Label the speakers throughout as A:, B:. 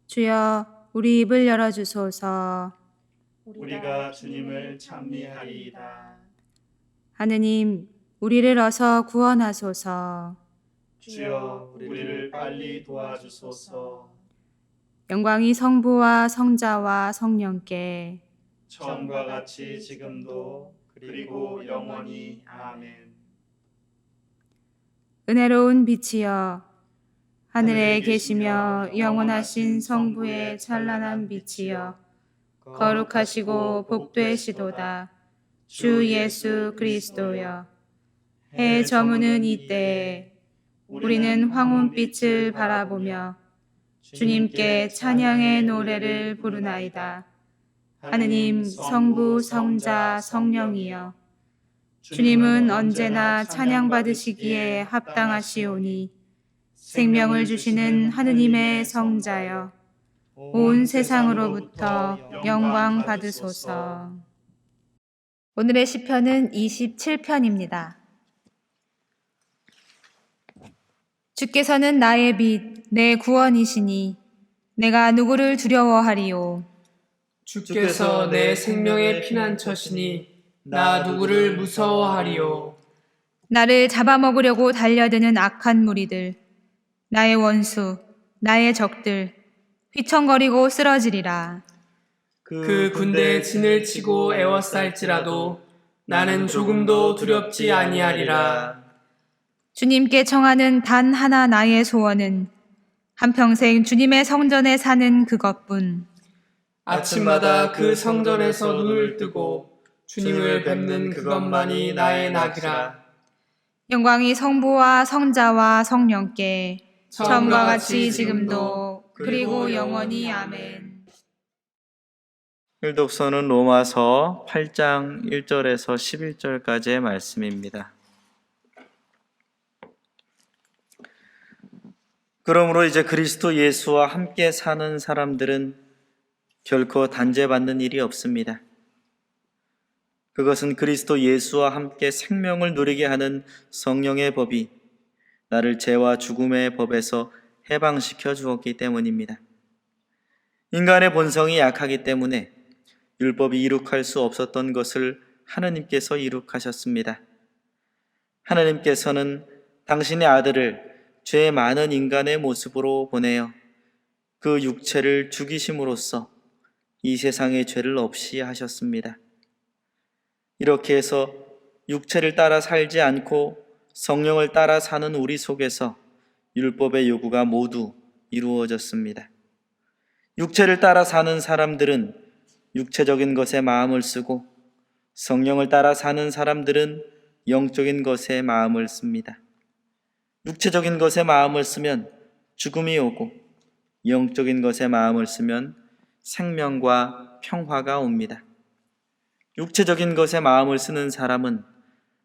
A: 주여, 우리 입을 열어주소서.
B: 우리가 주님을 찬미하리이다.
A: 하느님, 우리를 어서 구원하소서.
B: 주여, 우리를 빨리 도와주소서.
A: 영광이 성부와 성자와 성령께
B: 처음과 같이 지금도 그리고 영원히. 아멘.
A: 은혜로운 빛이여, 하늘에 계시며 영원하신 성부의 찬란한 빛이여, 거룩하시고 복되시도다 주 예수 그리스도여. 해 저무는 이때에 우리는 황혼빛을 바라보며 주님께 찬양의 노래를 부르나이다. 하느님 성부 성자 성령이여, 주님은 언제나 찬양받으시기에 합당하시오니 생명을 주시는 하느님의 성자여, 온 세상으로부터 영광 받으소서. 오늘의 시편은 27편입니다. 주께서는 나의 빛, 내 구원이시니 내가 누구를 두려워하리요.
C: 주께서 내 생명의 피난처시니 나 누구를 무서워하리요.
A: 나를 잡아먹으려고 달려드는 악한 무리들, 나의 원수, 나의 적들, 휘청거리고 쓰러지리라.
C: 그 군대에 진을 치고 애워쌀지라도 나는 조금도 두렵지 아니하리라.
A: 주님께 청하는 단 하나 나의 소원은 한평생 주님의 성전에 사는 그것뿐.
C: 아침마다 그 성전에서 눈을 뜨고 주님을 뵙는 그것만이 나의 낙이라.
A: 영광이 성부와 성자와 성령께 처음과 같이 지금도 그리고 영원히. 아멘.
D: 일독서는 로마서 8장 1절에서 11절까지의 말씀입니다. 그러므로 이제 그리스도 예수와 함께 사는 사람들은 결코 단죄받는 일이 없습니다. 그것은 그리스도 예수와 함께 생명을 누리게 하는 성령의 법이 나를 죄와 죽음의 법에서 해방시켜 주었기 때문입니다. 인간의 본성이 약하기 때문에 율법이 이룩할 수 없었던 것을 하느님께서 이룩하셨습니다. 하느님께서는 당신의 아들을 죄 많은 인간의 모습으로 보내어 그 육체를 죽이심으로써 이 세상의 죄를 없이 하셨습니다. 이렇게 해서 육체를 따라 살지 않고 성령을 따라 사는 우리 속에서 율법의 요구가 모두 이루어졌습니다. 육체를 따라 사는 사람들은 육체적인 것에 마음을 쓰고 성령을 따라 사는 사람들은 영적인 것에 마음을 씁니다. 육체적인 것에 마음을 쓰면 죽음이 오고 영적인 것에 마음을 쓰면 생명과 평화가 옵니다. 육체적인 것에 마음을 쓰는 사람은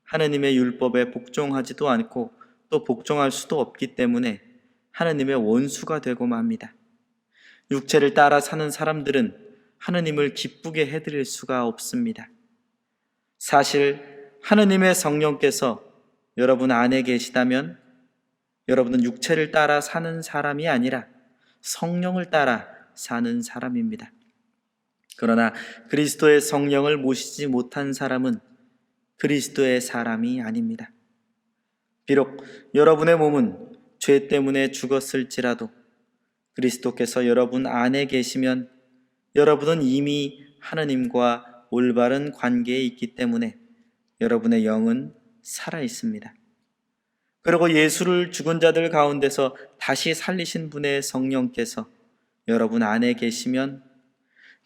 D: 하느님의 율법에 복종하지도 않고 또 복종할 수도 없기 때문에 하느님의 원수가 되고 맙니다. 육체를 따라 사는 사람들은 하느님을 기쁘게 해드릴 수가 없습니다. 사실 하느님의 성령께서 여러분 안에 계시다면 여러분은 육체를 따라 사는 사람이 아니라 성령을 따라 사는 사람입니다. 그러나 그리스도의 성령을 모시지 못한 사람은 그리스도의 사람이 아닙니다. 비록 여러분의 몸은 죄 때문에 죽었을지라도 그리스도께서 여러분 안에 계시면 여러분은 이미 하느님과 올바른 관계에 있기 때문에 여러분의 영은 살아 있습니다. 그리고 예수를 죽은 자들 가운데서 다시 살리신 분의 성령께서 여러분 안에 계시면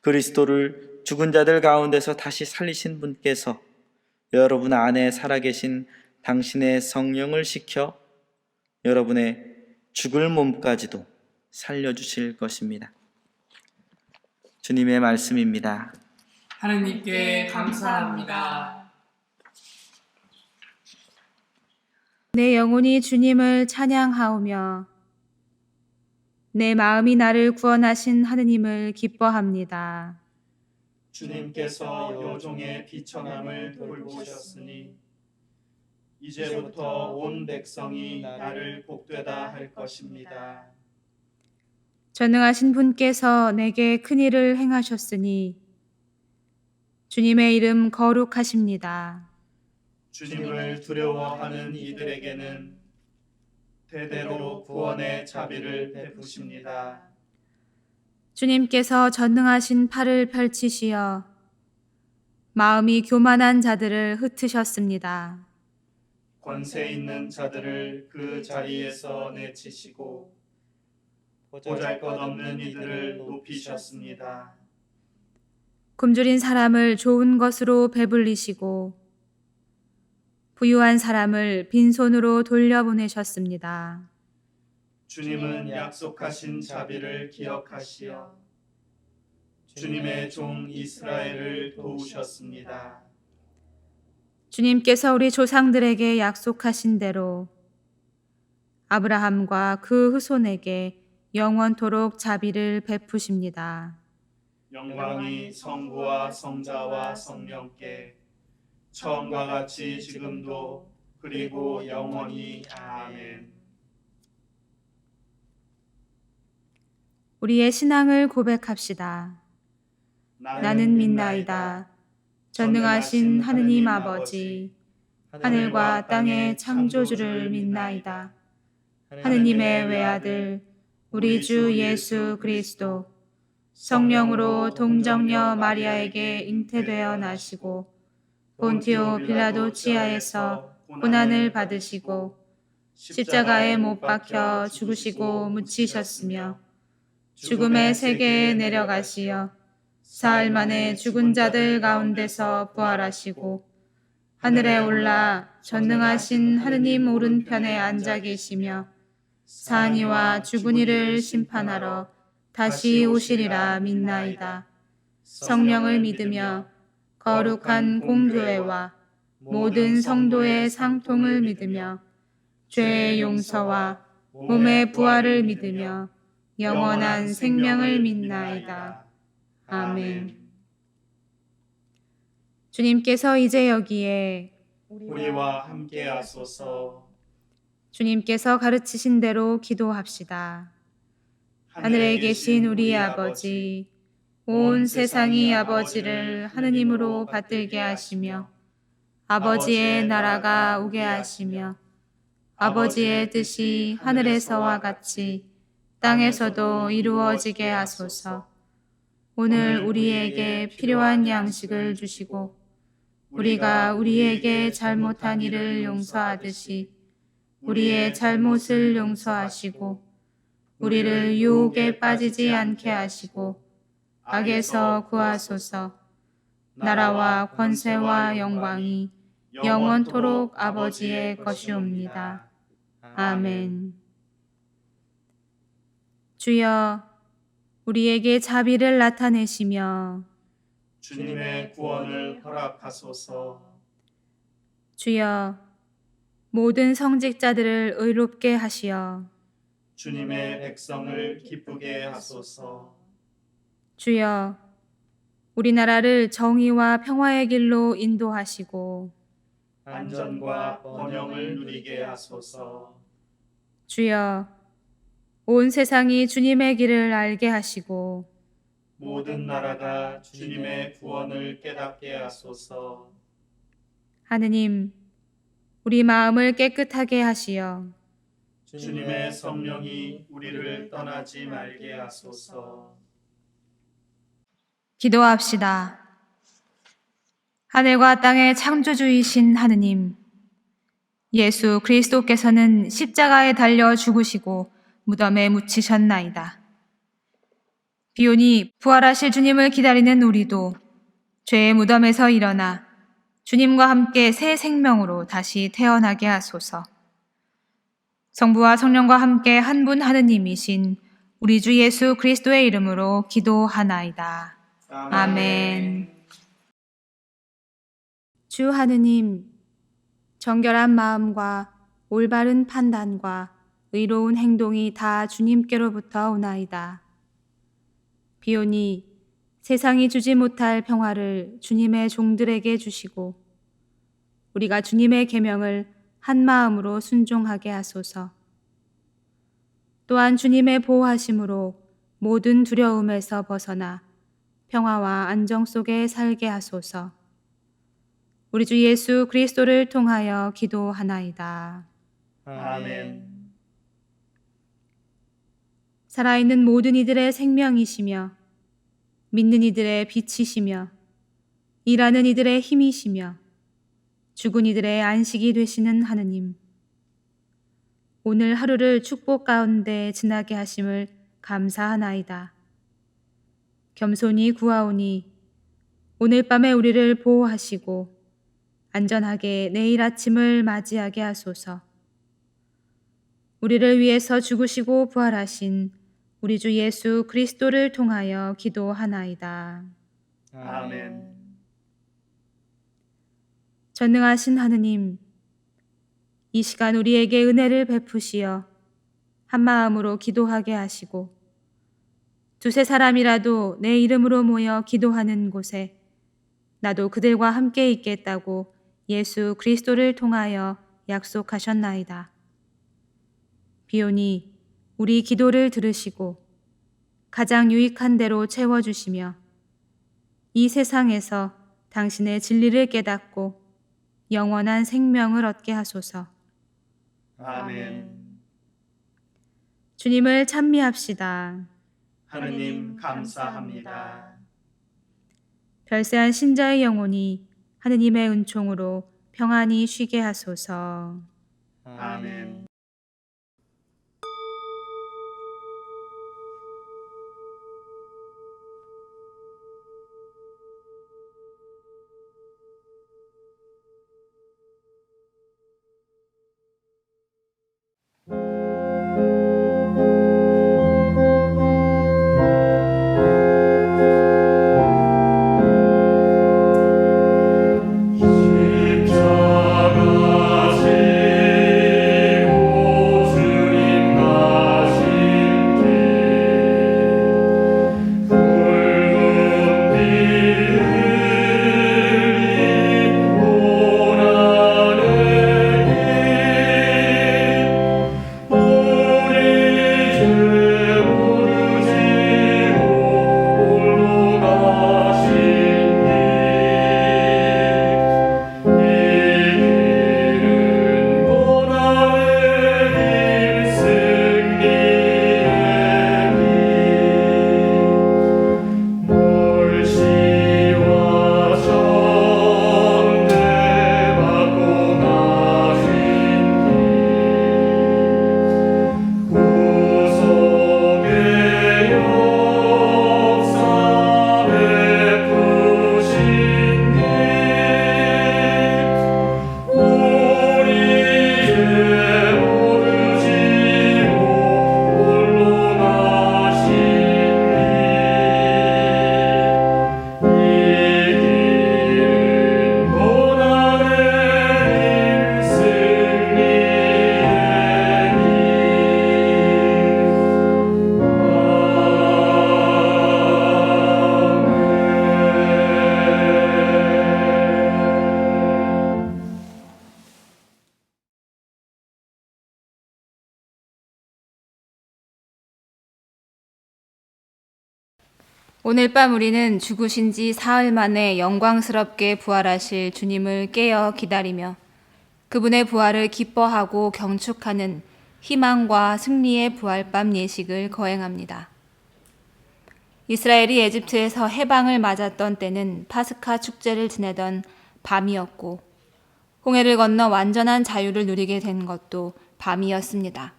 D: 그리스도를 죽은 자들 가운데서 다시 살리신 분께서 여러분 안에 살아계신 당신의 성령을 시켜 여러분의 죽을 몸까지도 살려주실 것입니다. 주님의 말씀입니다.
C: 하느님께 감사합니다.
A: 내 영혼이 주님을 찬양하오며 내 마음이 나를 구원하신 하느님을 기뻐합니다.
B: 주님께서 여종의 비천함을 돌보셨으니 이제부터 온 백성이 나를 복되다 할 것입니다.
A: 전능하신 분께서 내게 큰 일을 행하셨으니 주님의 이름 거룩하십니다.
B: 주님을 두려워하는 이들에게는 대대로 구원의 자비를 베푸십니다.
A: 주님께서 전능하신 팔을 펼치시어 마음이 교만한 자들을 흩으셨습니다.
B: 권세 있는 자들을 그 자리에서 내치시고 보잘것없는 이들을 높이셨습니다.
A: 굶주린 사람을 좋은 것으로 배불리시고 부유한 사람을 빈손으로 돌려보내셨습니다.
B: 주님은 약속하신 자비를 기억하시어 주님의 종 이스라엘을 도우셨습니다.
A: 주님께서 우리 조상들에게 약속하신 대로 아브라함과 그 후손에게 영원토록 자비를 베푸십니다.
B: 영광이 성부와 성자와 성령께 처음과 같이 지금도 그리고 영원히 아멘.
A: 우리의 신앙을 고백합시다. 나는 믿나이다. 전능하신 하느님 아버지, 하늘과 땅의 창조주를 믿나이다. 하느님의 외아들, 우리 주 예수 그리스도, 성령으로 동정녀 마리아에게 잉태되어 나시고 본티오 빌라도 치하에서 고난을 받으시고 십자가에 못 박혀 죽으시고 묻히셨으며 죽음의 세계에 내려가시어 사흘 만에 죽은 자들 가운데서 부활하시고 하늘에 올라 전능하신 하느님 오른편에 앉아 계시며 사한 이와 죽은 이를 심판하러 다시 오시리라 믿나이다. 성령을 믿으며 거룩한 공교회와 모든 성도의 상통을 믿으며 죄의 용서와 몸의 부활을 믿으며 영원한 생명을 믿나이다. 아멘. 주님께서 이제 여기에
B: 우리와 함께 하소서.
A: 주님께서 가르치신 대로 기도합시다. 하늘에 계신 우리 아버지, 온 세상이 아버지를 하느님으로 받들게 하시며 아버지의 나라가 오게 하시며 아버지의 뜻이 하늘에서와 같이 땅에서도 이루어지게 하소서. 오늘 우리에게 필요한 양식을 주시고 우리가 우리에게 잘못한 일을 용서하듯이 우리의 잘못을 용서하시고 우리를 유혹에 빠지지 않게 하시고 악에서 구하소서. 나라와 권세와 영광이 영원토록 아버지의 것이옵니다. 아멘. 주여, 우리에게 자비를 나타내시며
B: 주님의 구원을 허락하소서.
A: 주여, 모든 성직자들을 의롭게 하시어
B: 주님의 백성을 기쁘게 하소서.
A: 주여, 우리나라를 정의와 평화의 길로 인도하시고
B: 안전과 번영을 누리게 하소서.
A: 주여, 온 세상이 주님의 길을 알게 하시고
B: 모든 나라가 주님의 구원을 깨닫게 하소서.
A: 하느님, 우리 마음을 깨끗하게 하시어
B: 주님의 성령이 우리를 떠나지 말게 하소서.
A: 기도합시다. 하늘과 땅의 창조주이신 하느님, 예수 그리스도께서는 십자가에 달려 죽으시고 무덤에 묻히셨나이다. 비오니 부활하실 주님을 기다리는 우리도 죄의 무덤에서 일어나 주님과 함께 새 생명으로 다시 태어나게 하소서. 성부와 성령과 함께 한 분 하느님이신 우리 주 예수 그리스도의 이름으로 기도하나이다. 아멘. 주 하느님, 정결한 마음과 올바른 판단과 의로운 행동이 다 주님께로부터 오나이다. 비오니 세상이 주지 못할 평화를 주님의 종들에게 주시고 우리가 주님의 계명을 한 마음으로 순종하게 하소서. 또한 주님의 보호하심으로 모든 두려움에서 벗어나 평화와 안정 속에 살게 하소서. 우리 주 예수 그리스도를 통하여 기도하나이다.
B: 아멘.
A: 살아있는 모든 이들의 생명이시며 믿는 이들의 빛이시며 일하는 이들의 힘이시며 죽은 이들의 안식이 되시는 하느님, 오늘 하루를 축복 가운데 지나게 하심을 감사하나이다. 겸손히 구하오니 오늘 밤에 우리를 보호하시고 안전하게 내일 아침을 맞이하게 하소서. 우리를 위해서 죽으시고 부활하신 우리 주 예수 그리스도를 통하여 기도하나이다.
B: 아멘.
A: 전능하신 하느님, 이 시간 우리에게 은혜를 베푸시어 한 마음으로 기도하게 하시고 두세 사람이라도 내 이름으로 모여 기도하는 곳에 나도 그들과 함께 있겠다고 예수 그리스도를 통하여 약속하셨나이다. 비오니 우리 기도를 들으시고 가장 유익한 대로 채워주시며 이 세상에서 당신의 진리를 깨닫고 영원한 생명을 얻게 하소서.
B: 아멘.
A: 주님을 찬미합시다.
B: 하느님 감사합니다.
A: 별세한 신자의 영혼이 하느님의 은총으로 평안히 쉬게 하소서.
B: 아멘.
A: 오늘 밤 우리는 죽으신 지 사흘 만에 영광스럽게 부활하실 주님을 깨어 기다리며 그분의 부활을 기뻐하고 경축하는 희망과 승리의 부활밤 예식을 거행합니다. 이스라엘이 에집트에서 해방을 맞았던 때는 파스카 축제를 지내던 밤이었고 홍해를 건너 완전한 자유를 누리게 된 것도 밤이었습니다.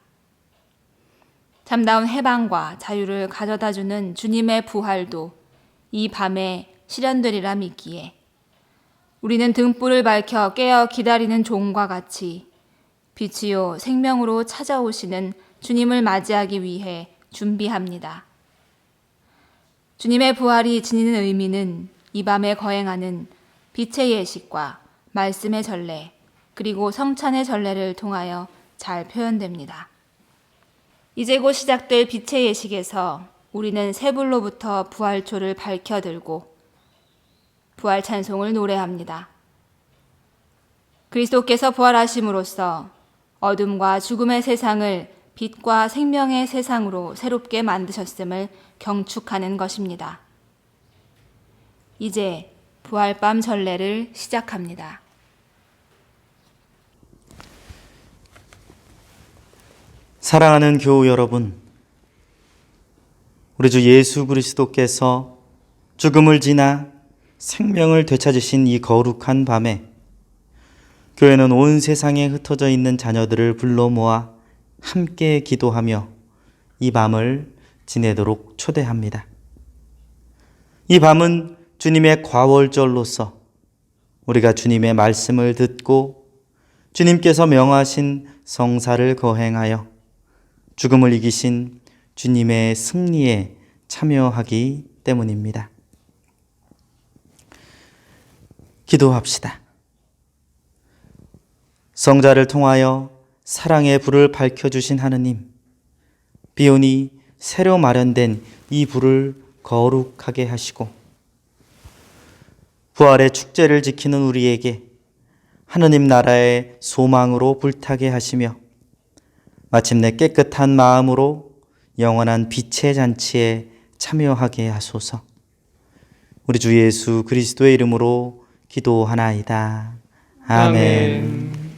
A: 참다운 해방과 자유를 가져다주는 주님의 부활도 이 밤에 실현되리라 믿기에 우리는 등불을 밝혀 깨어 기다리는 종과 같이 빛이요 생명으로 찾아오시는 주님을 맞이하기 위해 준비합니다. 주님의 부활이 지니는 의미는 이 밤에 거행하는 빛의 예식과 말씀의 전례 그리고 성찬의 전례를 통하여 잘 표현됩니다. 이제 곧 시작될 빛의 예식에서 우리는 셋불로부터 부활초를 밝혀들고 부활 찬송을 노래합니다. 그리스도께서 부활하심으로써 어둠과 죽음의 세상을 빛과 생명의 세상으로 새롭게 만드셨음을 경축하는 것입니다. 이제 부활밤 전례를 시작합니다.
D: 사랑하는 교우 여러분, 우리 주 예수 그리스도께서 죽음을 지나 생명을 되찾으신 이 거룩한 밤에 교회는 온 세상에 흩어져 있는 자녀들을 불러 모아 함께 기도하며 이 밤을 지내도록 초대합니다. 이 밤은 주님의 과월절로서 우리가 주님의 말씀을 듣고 주님께서 명하신 성사를 거행하여 죽음을 이기신 주님의 승리에 참여하기 때문입니다. 기도합시다. 성자를 통하여 사랑의 불을 밝혀주신 하느님, 비오니 새로 마련된 이 불을 거룩하게 하시고 부활의 축제를 지키는 우리에게 하느님 나라의 소망으로 불타게 하시며 마침내 깨끗한 마음으로 영원한 빛의 잔치에 참여하게 하소서. 우리 주 예수 그리스도의 이름으로 기도하나이다. 아멘.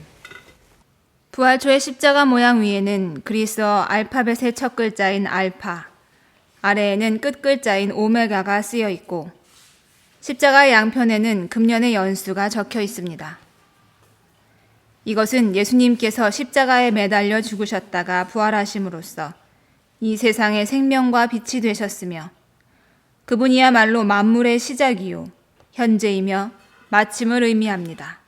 A: 부활초의 십자가 모양 위에는 그리스어 알파벳의 첫 글자인 알파, 아래에는 끝 글자인 오메가가 쓰여 있고 십자가 양편에는 금년의 연수가 적혀 있습니다. 이것은 예수님께서 십자가에 매달려 죽으셨다가 부활하심으로써 이 세상의 생명과 빛이 되셨으며 그분이야말로 만물의 시작이요 현재이며 마침을 의미합니다.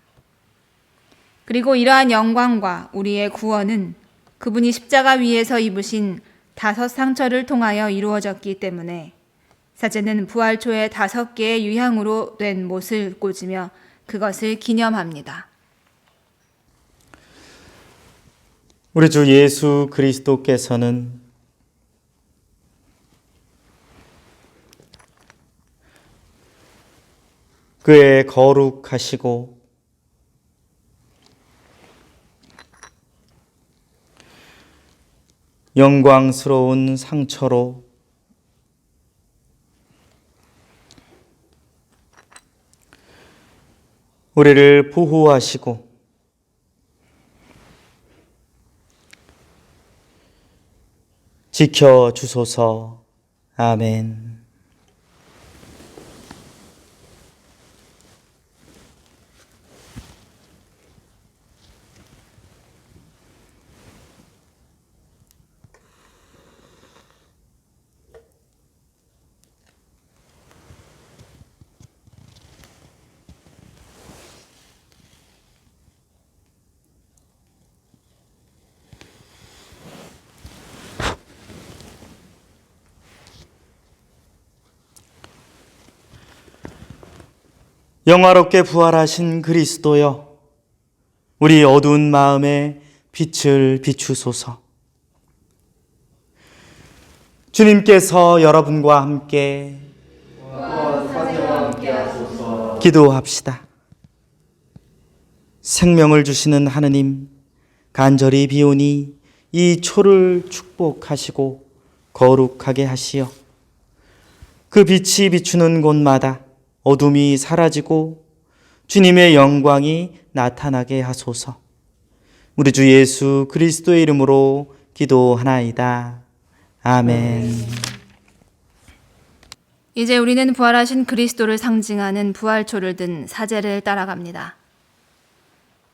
A: 그리고 이러한 영광과 우리의 구원은 그분이 십자가 위에서 입으신 5 상처를 통하여 이루어졌기 때문에 사제는 부활초의 5개의 유향으로 된 못을 꽂으며 그것을 기념합니다.
D: 우리 주 예수 그리스도께서는 그의 거룩하시고 영광스러운 상처로 우리를 보호하시고 지켜주소서. 아멘. 영화롭게 부활하신 그리스도여, 우리 어두운 마음에 빛을 비추소서. 주님께서 여러분과 함께 기도합시다. 생명을 주시는 하느님, 간절히 비오니 이 초를 축복하시고 거룩하게 하시어 그 빛이 비추는 곳마다 어둠이 사라지고 주님의 영광이 나타나게 하소서. 우리 주 예수 그리스도의 이름으로 기도하나이다. 아멘.
A: 이제 우리는 부활하신 그리스도를 상징하는 부활초를 든 사제를 따라갑니다.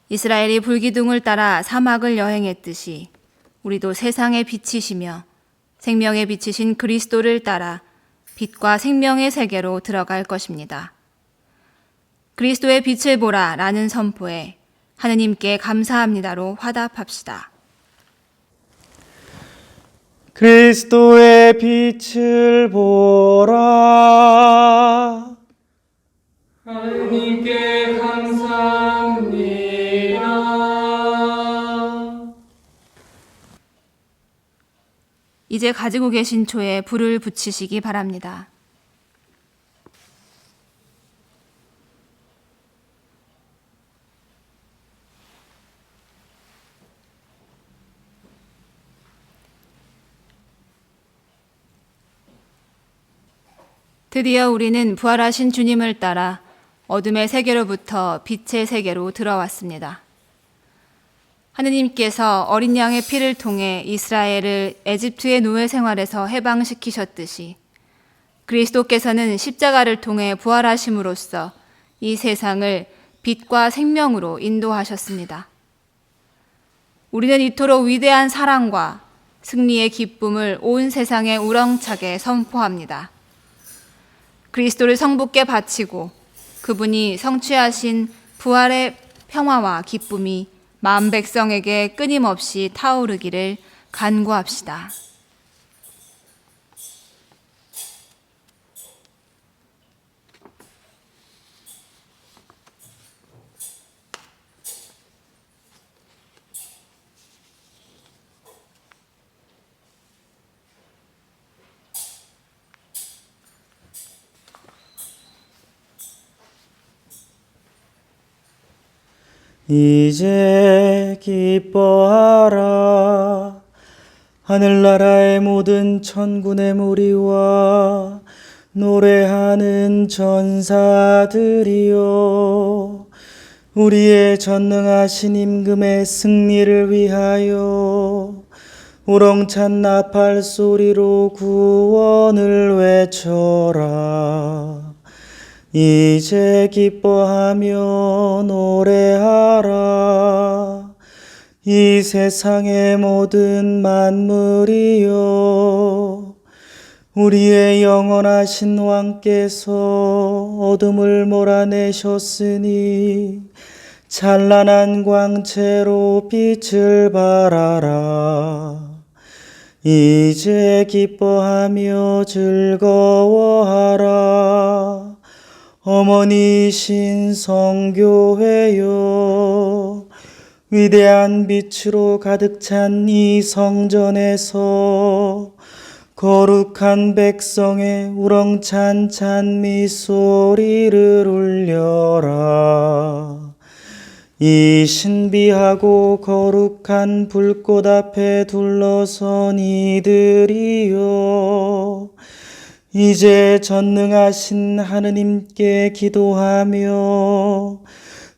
A: 이스라엘이 불기둥을 따라 사막을 여행했듯이 우리도 세상의 빛이시며 생명의 빛이신 그리스도를 따라 빛과 생명의 세계로 들어갈 것입니다. 그리스도의 빛을 보라 라는 선포에 하느님께 감사합니다로 화답합시다.
D: 그리스도의 빛을 보라.
C: 하느님께 감사합니다.
A: 이제 가지고 계신 초에 불을 붙이시기 바랍니다. 드디어 우리는 부활하신 주님을 따라 어둠의 세계로부터 빛의 세계로 들어왔습니다. 하느님께서 어린 양의 피를 통해 이스라엘을 에집트의 노예 생활에서 해방시키셨듯이 그리스도께서는 십자가를 통해 부활하심으로써 이 세상을 빛과 생명으로 인도하셨습니다. 우리는 이토록 위대한 사랑과 승리의 기쁨을 온 세상에 우렁차게 선포합니다. 그리스도를 성부께 바치고 그분이 성취하신 부활의 평화와 기쁨이 마음 백성에게 끊임없이 타오르기를 간구합시다.
D: 이제 기뻐하라. 하늘나라의 모든 천군의 무리와 노래하는 전사들이여, 우리의 전능하신 임금의 승리를 위하여 우렁찬 나팔 소리로 구원을 외쳐라. 이제 기뻐하며 노래하라. 이 세상의 모든 만물이여, 우리의 영원하신 왕께서 어둠을 몰아내셨으니 찬란한 광채로 빛을 발하라. 이제 기뻐하며 즐거워하라. 어머니신 성교회여, 위대한 빛으로 가득 찬 이 성전에서 거룩한 백성의 우렁찬 찬미 소리를 울려라. 이 신비하고 거룩한 불꽃 앞에 둘러선 이들이여, 이제 전능하신 하느님께 기도하며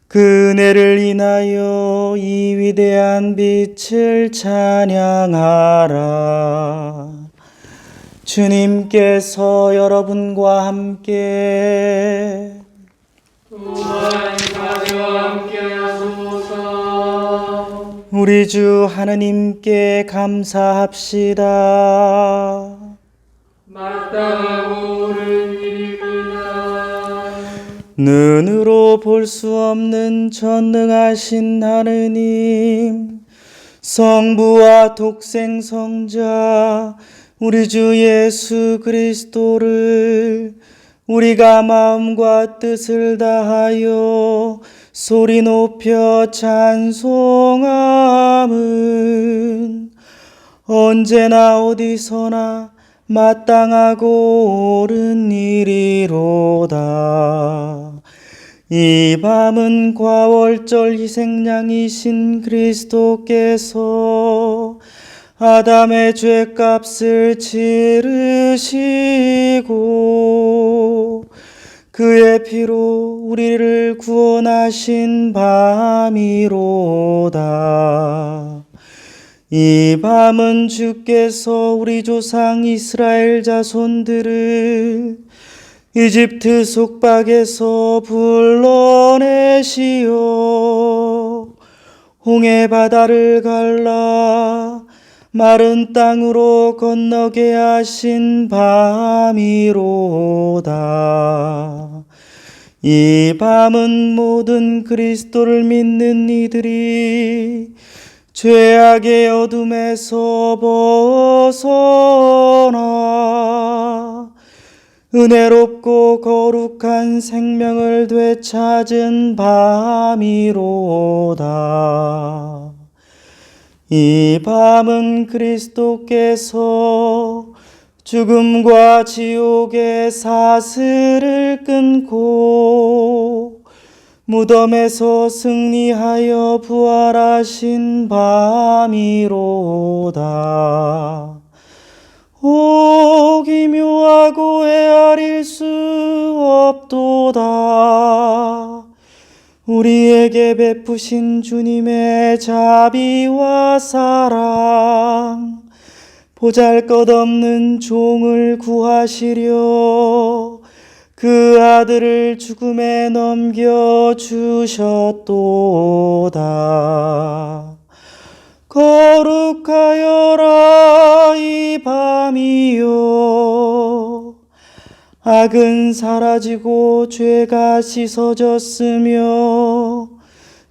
D: 그 은혜를 인하여 이 위대한 빛을 찬양하라. 주님께서 여러분과 함께
C: 또한 가지와 함께하소서.
D: 우리 주 하느님께 감사합시다.
C: 마땅하고 옳은 일입니다.
D: 눈으로 볼 수 없는 전능하신 하느님, 성부와 독생 성자 우리 주 예수 그리스도를 우리가 마음과 뜻을 다하여 소리 높여 찬송함은 언제나 어디서나 마땅하고 옳은 일이로다. 이 밤은 과월절 희생양이신 그리스도께서 아담의 죄값을 치르시고 그의 피로 우리를 구원하신 밤이로다. 이 밤은 주께서 우리 조상 이스라엘 자손들을 이집트 속박에서 불러내시어 홍해 바다를 갈라 마른 땅으로 건너게 하신 밤이로다. 이 밤은 모든 그리스도를 믿는 이들이 죄악의 어둠에서 벗어나 은혜롭고 거룩한 생명을 되찾은 밤이로다. 이 밤은 그리스도께서 죽음과 지옥의 사슬을 끊고 무덤에서 승리하여 부활하신 밤이로다. 오 기묘하고 헤아릴 수
E: 없도다. 우리에게 베푸신 주님의 자비와 사랑, 보잘것없는 종을 구하시려 그 아들을 죽음에 넘겨주셨도다. 거룩하여라 이 밤이요, 악은 사라지고 죄가 씻어졌으며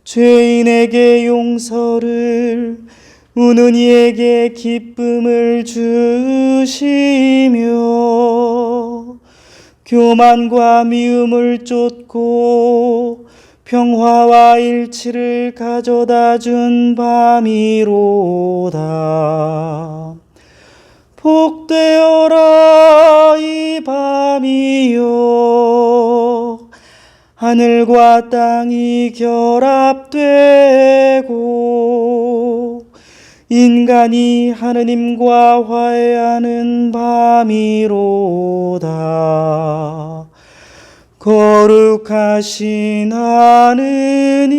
E: 죄인에게 용서를, 우는 이에게 기쁨을 주시며 교만과 미움을 쫓고 평화와 일치를 가져다 준 밤이로다. 복되어라 이 밤이요, 하늘과 땅이 결합되고 인간이 하느님과 화해하는 밤이로다. 거룩하신 하느님,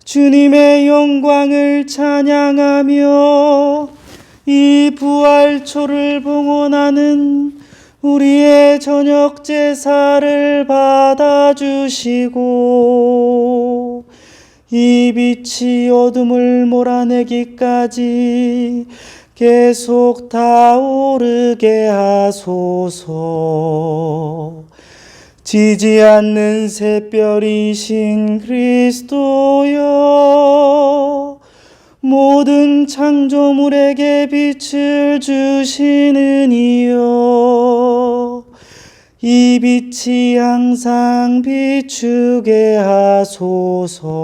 E: 주님의 영광을 찬양하며 이 부활초를 봉헌하는 우리의 저녁 제사를 받아주시고 이 빛이 어둠을 몰아내기까지 계속 타오르게 하소서. 지지 않는 샛별이신 그리스도여, 모든 창조물에게 빛을 주시는 이여, 이 빛이 항상 비추게 하소서.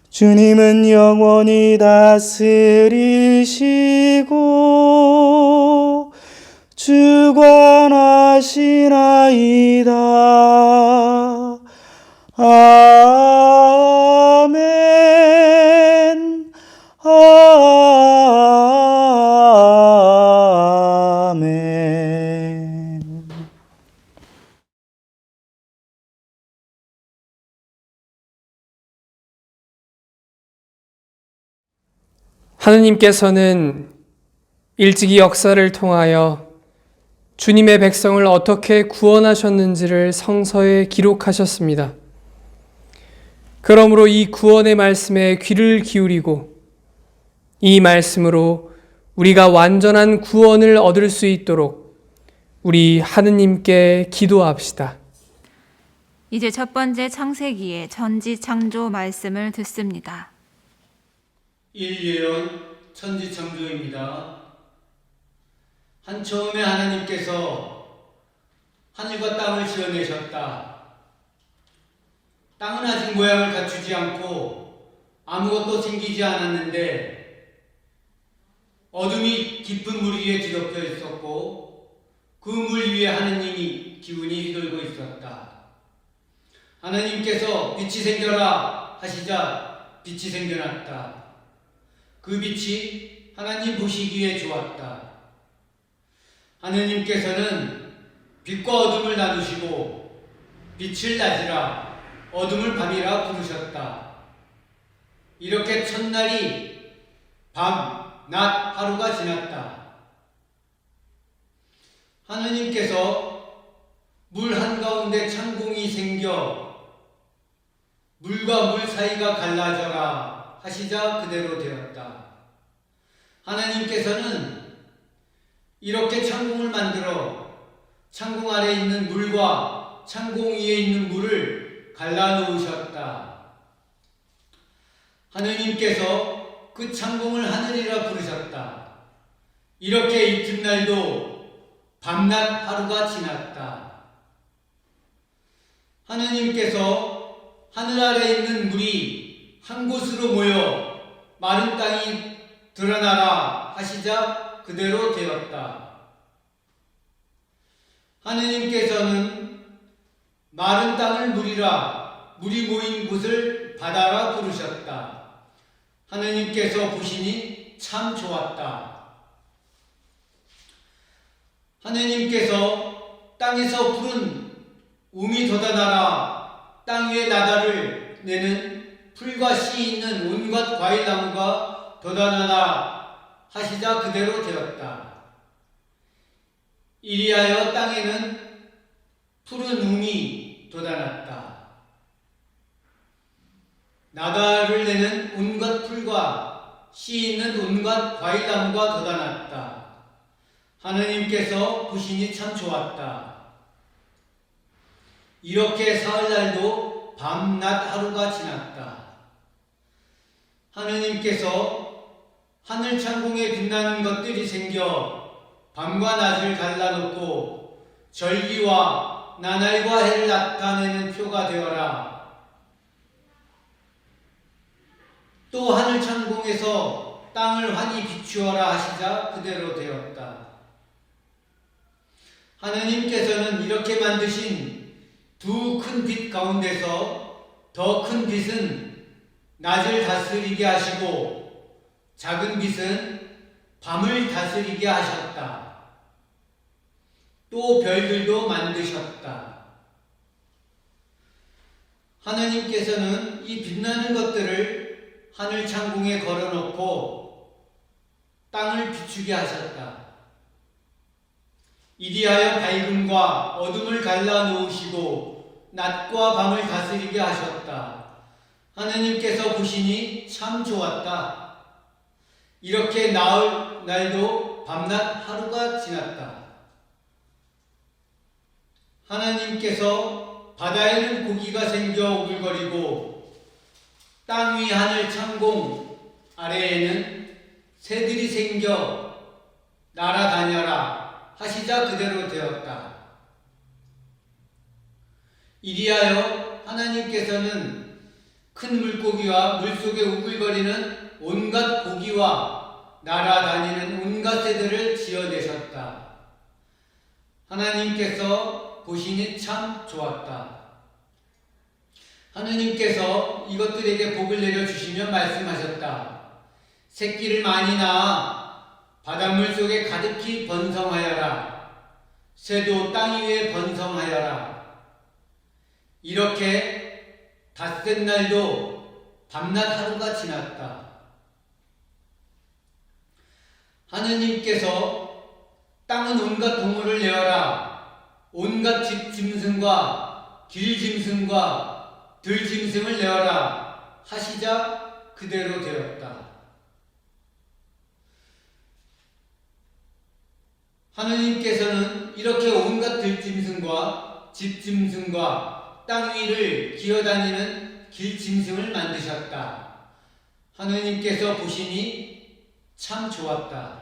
E: 주님은 영원히 다스리시고 주관하시나이다. 아멘. 아멘.
C: 하느님께서는 일찍이 역사를 통하여 주님의 백성을 어떻게 구원하셨는지를 성서에 기록하셨습니다. 그러므로 이 구원의 말씀에 귀를 기울이고 이 말씀으로 우리가 완전한 구원을 얻을 수 있도록 우리 하느님께 기도합시다.
A: 이제 첫 번째 창세기의 천지창조 말씀을 듣습니다.
F: 1예언 천지창조입니다. 한처음에 하나님께서 하늘과 땅을 지어내셨다. 땅은 아직 모양을 갖추지 않고 아무것도 생기지 않았는데 어둠이 깊은 물 위에 뒤덮여 있었고 그 물 위에 하느님이 기운이 휘돌고 있었다. 하나님께서 빛이 생겨라 하시자 빛이 생겨났다. 그 빛이 하나님 보시기에 좋았다. 하느님께서는 빛과 어둠을 나누시고 빛을 낮이라 어둠을 밤이라 부르셨다. 이렇게 첫날이 밤, 낮, 하루가 지났다. 하느님께서 물 한가운데 창공이 생겨 물과 물 사이가 갈라져라 하시자 그대로 되었다. 하나님께서는 이렇게 창공을 만들어 창공 아래 있는 물과 창공 위에 있는 물을 갈라놓으셨다. 하느님께서 그 창공을 하늘이라 부르셨다. 이렇게 이튿날도 밤낮 하루가 지났다. 하느님께서 하늘 아래 있는 물이 한 곳으로 모여 마른 땅이 드러나라 하시자 그대로 되었다. 하느님께서는 마른 땅을 물이라 물이 모인 곳을 바다라 부르셨다. 하느님께서 보시니 참 좋았다. 하느님께서 땅에서 푸른 움이 돋아나라 땅 위에 나다를 내는 풀과 씨 있는 온갖 과일나무가 돋아나라 하시자 그대로 되었다. 이리하여 땅에는 푸른 움이 돋아났다. 나다를 내는 온갖 풀과 씨 있는 온갖 과일나무가 돋아났다. 하느님께서 보시니 참 좋았다. 이렇게 사흘날도 밤낮 하루가 지났다. 하느님께서 하늘 창공에 빛나는 것들이 생겨 밤과 낮을 갈라놓고 절기와 나날과 해를 나타내는 표가 되어라. 또 하늘 창공에서 땅을 환히 비추어라 하시자 그대로 되었다. 하느님께서는 이렇게 만드신 두 큰 빛 가운데서 더 큰 빛은 낮을 다스리게 하시고 작은 빛은 밤을 다스리게 하셨다. 또 별들도 만드셨다. 하느님께서는 이 빛나는 것들을 하늘 창공에 걸어놓고 땅을 비추게 하셨다. 이리하여 밝음과 어둠을 갈라놓으시고 낮과 밤을 다스리게 하셨다. 하느님께서 보시니 참 좋았다. 이렇게 나흘 날도 밤낮 하루가 지났다. 하나님께서 바다에는 고기가 생겨 오글거리고 땅 위 하늘 창공 아래에는 새들이 생겨 날아다녀라 하시자 그대로 되었다. 이리하여 하나님께서는 큰 물고기와 물속에 우글거리는 온갖 고기와 날아다니는 온갖 새들을 지어내셨다. 하나님께서 보시니 참 좋았다. 하느님께서 이것들에게 복을 내려주시며 말씀하셨다. 새끼를 많이 낳아 바닷물 속에 가득히 번성하여라. 새도 땅 위에 번성하여라. 이렇게 닷새 날도 밤낮 하루가 지났다. 하느님께서 땅은 온갖 동물을 내어라. 온갖 집 짐승과 길 짐승과 들 짐승을 내어라 하시자 그대로 되었다. 하느님께서는 이렇게 온갖 들 짐승과 집 짐승과 땅 위를 기어다니는 길 짐승을 만드셨다. 하느님께서 보시니 참 좋았다.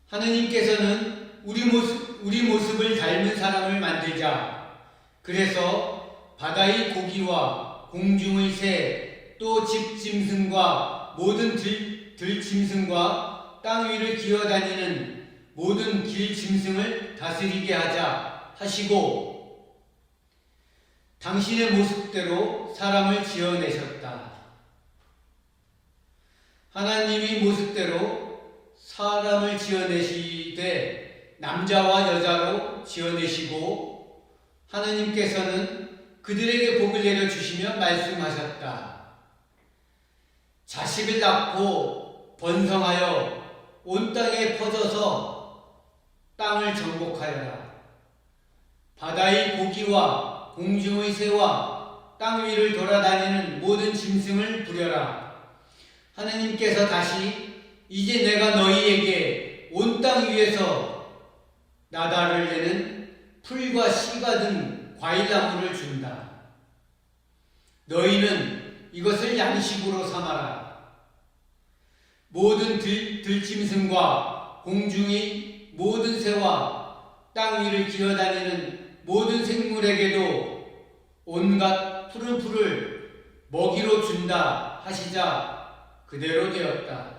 F: 하느님께서는 우리 모습을 닮은 사람을 만들자. 그래서 바다의 고기와 공중의 새, 또 집 짐승과 모든 들 짐승과 땅 위를 기어다니는 모든 길 짐승을 다스리게 하자 하시고 당신의 모습대로 사람을 지어내셨다. 하나님이 모습대로 사람을 지어내시되 남자와 여자로 지어내시고 하느님께서는 그들에게 복을 내려주시며 말씀하셨다. 자식을 낳고 번성하여 온 땅에 퍼져서 땅을 정복하여라. 바다의 고기와 공중의 새와 땅 위를 돌아다니는 모든 짐승을 부려라. 하느님께서 다시 이제 내가 너희에게 온 땅 위에서 나다를 내는 풀과 씨가 든 과일나무를 준다. 너희는 이것을 양식으로 삼아라. 모든 들짐승과 공중의 모든 새와 땅 위를 기어다니는 모든 생물에게도 온갖 푸른 풀을 먹이로 준다 하시자 그대로 되었다.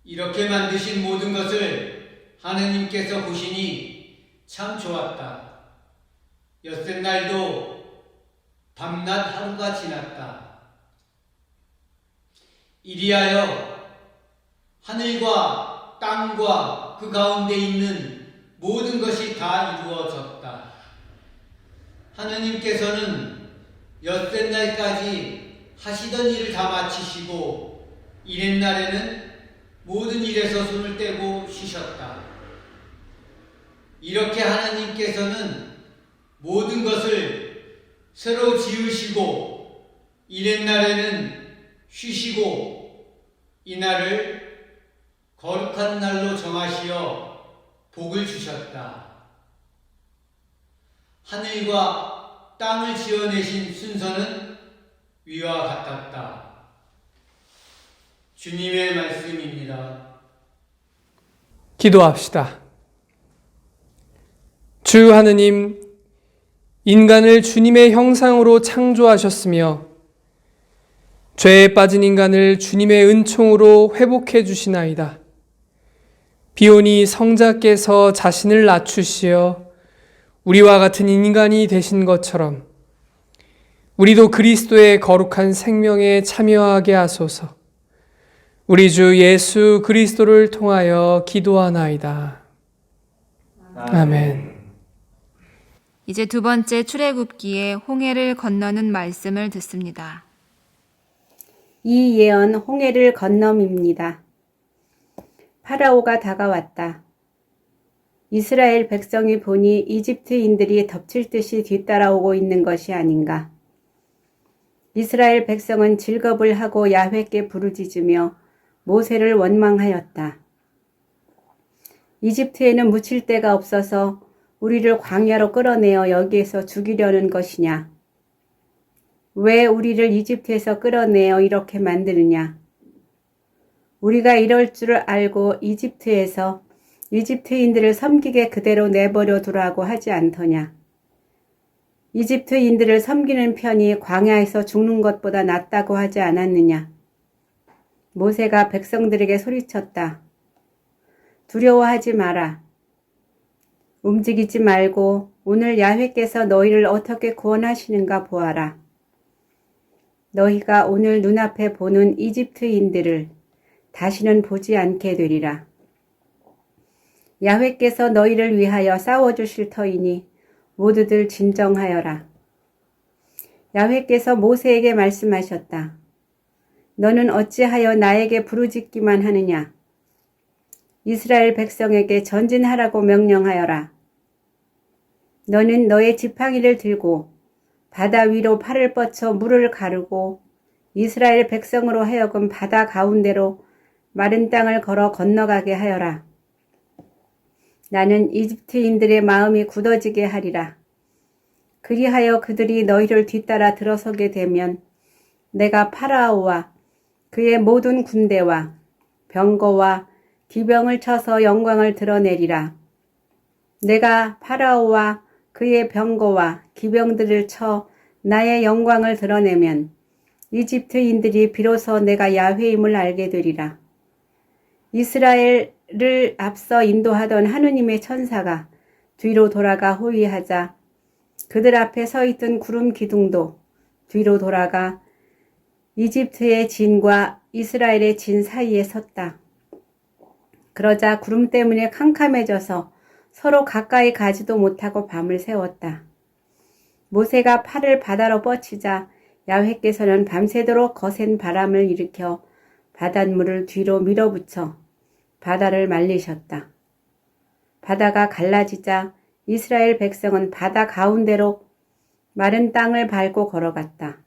F: 이렇게 만드신 모든 것을 하느님께서 보시니 참 좋았다. 엿새 날도 밤낮 하루가 지났다. 이리하여 하늘과 땅과 그 가운데 있는 모든 것이 다 이루어졌다. 하느님께서는 엿새 날까지 하시던 일을 다 마치시고 이른 날에는 모든 일에서 손을 떼고 쉬셨다. 이렇게 하나님께서는 모든 것을 새로 지으시고 이른 날에는 쉬시고 이 날을 거룩한 날로 정하시어 복을 주셨다. 하늘과 땅을 지어내신 순서는 위와 같았다. 주님의 말씀입니다.
C: 기도합시다. 주 하느님, 인간을 주님의 형상으로 창조하셨으며 죄에 빠진 인간을 주님의 은총으로 회복해 주시나이다. 비오니 성자께서 자신을 낮추시어 우리와 같은 인간이 되신 것처럼 우리도 그리스도의 거룩한 생명에 참여하게 하소서. 우리 주 예수 그리스도를 통하여 기도하나이다. 아멘.
A: 이제 두 번째 출애굽기의 홍해를 건너는 말씀을 듣습니다.
G: 이 예언 홍해를 건넘입니다. 파라오가 다가왔다. 이스라엘 백성이 보니 이집트인들이 덮칠 듯이 뒤따라오고 있는 것이 아닌가. 이스라엘 백성은 질겁을 하고 야훼께 부르짖으며 모세를 원망하였다. 이집트에는 묻힐 데가 없어서 우리를 광야로 끌어내어 여기에서 죽이려는 것이냐? 왜 우리를 이집트에서 끌어내어 이렇게 만드느냐? 우리가 이럴 줄 알고 이집트에서 이집트인들을 섬기게 그대로 내버려 두라고 하지 않더냐? 이집트인들을 섬기는 편이 광야에서 죽는 것보다 낫다고 하지 않았느냐? 모세가 백성들에게 소리쳤다. 두려워하지 마라. 움직이지 말고 오늘 야훼께서 너희를 어떻게 구원하시는가 보아라. 너희가 오늘 눈앞에 보는 이집트인들을 다시는 보지 않게 되리라. 야훼께서 너희를 위하여 싸워주실 터이니 모두들 진정하여라. 야훼께서 모세에게 말씀하셨다. 너는 어찌하여 나에게 부르짖기만 하느냐? 이스라엘 백성에게 전진하라고 명령하여라. 너는 너의 지팡이를 들고 바다 위로 팔을 뻗쳐 물을 가르고 이스라엘 백성으로 하여금 바다 가운데로 마른 땅을 걸어 건너가게 하여라. 나는 이집트인들의 마음이 굳어지게 하리라. 그리하여 그들이 너희를 뒤따라 들어서게 되면 내가 파라오와 그의 모든 군대와 병거와 기병을 쳐서 영광을 드러내리라. 내가 파라오와 그의 병거와 기병들을 쳐 나의 영광을 드러내면 이집트인들이 비로소 내가 야훼임을 알게 되리라. 이스라엘을 앞서 인도하던 하느님의 천사가 뒤로 돌아가 호위하자 그들 앞에 서 있던 구름 기둥도 뒤로 돌아가 이집트의 진과 이스라엘의 진 사이에 섰다. 그러자 구름 때문에 캄캄해져서 서로 가까이 가지도 못하고 밤을 새웠다. 모세가 팔을 바다로 뻗치자 야훼께서는 밤새도록 거센 바람을 일으켜 바닷물을 뒤로 밀어붙여 바다를 말리셨다. 바다가 갈라지자 이스라엘 백성은 바다 가운데로 마른 땅을 밟고 걸어갔다.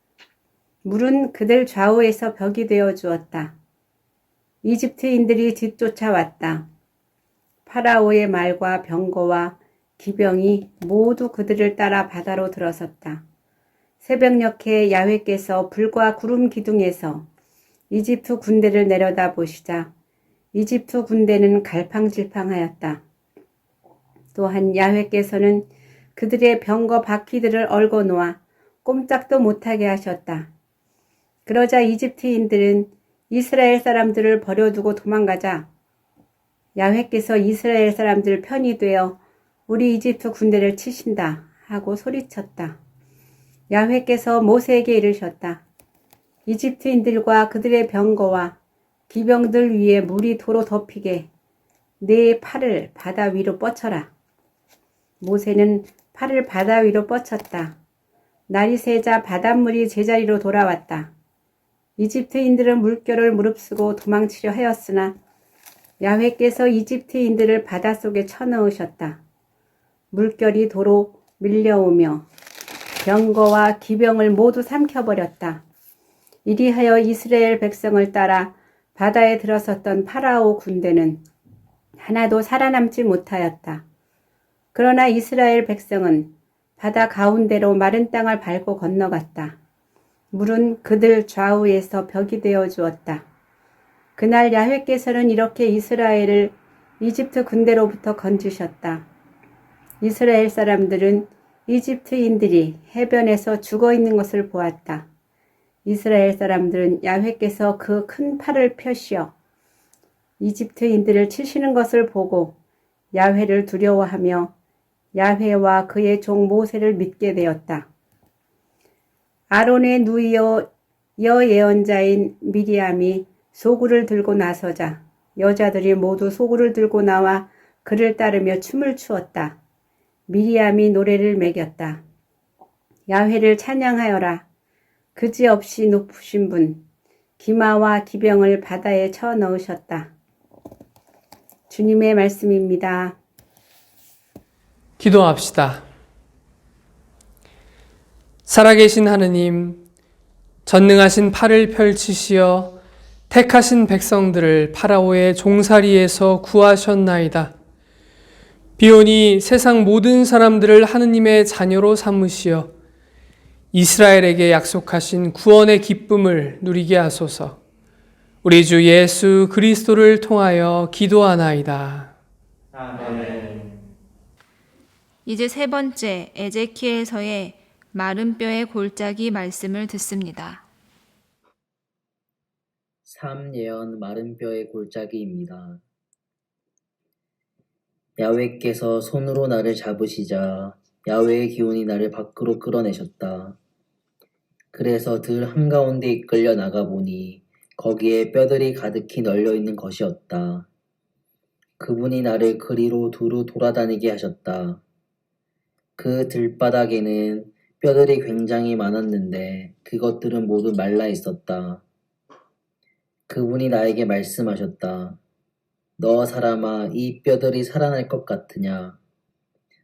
G: 물은 그들 좌우에서 벽이 되어 주었다. 이집트인들이 뒤쫓아왔다. 파라오의 말과 병거와 기병이 모두 그들을 따라 바다로 들어섰다. 새벽녘에 야훼께서 불과 구름 기둥에서 이집트 군대를 내려다 보시자 이집트 군대는 갈팡질팡하였다. 또한 야훼께서는 그들의 병거 바퀴들을 얽어 놓아 꼼짝도 못하게 하셨다. 그러자 이집트인들은 이스라엘 사람들을 버려두고 도망가자 야훼께서 이스라엘 사람들 편이 되어 우리 이집트 군대를 치신다 하고 소리쳤다. 야훼께서 모세에게 이르셨다. 이집트인들과 그들의 병거와 기병들 위에 물이 도로 덮이게 네 팔을 바다 위로 뻗쳐라. 모세는 팔을 바다 위로 뻗쳤다. 날이 새자 바닷물이 제자리로 돌아왔다. 이집트인들은 물결을 무릅쓰고 도망치려 하였으나 야훼께서 이집트인들을 바닷속에 쳐넣으셨다. 물결이 도로 밀려오며 병거와 기병을 모두 삼켜버렸다. 이리하여 이스라엘 백성을 따라 바다에 들어섰던 파라오 군대는 하나도 살아남지 못하였다. 그러나 이스라엘 백성은 바다 가운데로 마른 땅을 밟고 건너갔다. 물은 그들 좌우에서 벽이 되어 주었다. 그날 야훼께서는 이렇게 이스라엘을 이집트 군대로부터 건지셨다. 이스라엘 사람들은 이집트인들이 해변에서 죽어 있는 것을 보았다. 이스라엘 사람들은 야훼께서 그 큰 팔을 펴시어 이집트인들을 치시는 것을 보고 야훼를 두려워하며 야훼와 그의 종 모세를 믿게 되었다. 아론의 누이여 여예언자인 미리암이 소구를 들고 나서자 여자들이 모두 소구를 들고 나와 그를 따르며 춤을 추었다. 미리암이 노래를 매겼다. 야훼를 찬양하여라. 그지없이 높으신 분, 기마와 기병을 바다에 쳐 넣으셨다. 주님의 말씀입니다.
C: 기도합시다. 살아계신 하느님, 전능하신 팔을 펼치시어 택하신 백성들을 파라오의 종살이에서 구하셨나이다. 비오니 세상 모든 사람들을 하느님의 자녀로 삼으시어 이스라엘에게 약속하신 구원의 기쁨을 누리게 하소서. 우리 주 예수 그리스도를 통하여 기도하나이다.
B: 아멘.
A: 이제 세 번째 에제키엘서의 마른 뼈의 골짜기 말씀을 듣습니다.
H: 3예언 마른 뼈의 골짜기입니다. 야훼께서 손으로 나를 잡으시자 야훼의 기운이 나를 밖으로 끌어내셨다. 그래서 들 한가운데 이끌려 나가보니 거기에 뼈들이 가득히 널려있는 것이었다. 그분이 나를 그리로 두루 돌아다니게 하셨다. 그 들바닥에는 뼈들이 굉장히 많았는데 그것들은 모두 말라 있었다. 그분이 나에게 말씀하셨다. 너 사람아, 이 뼈들이 살아날 것 같으냐?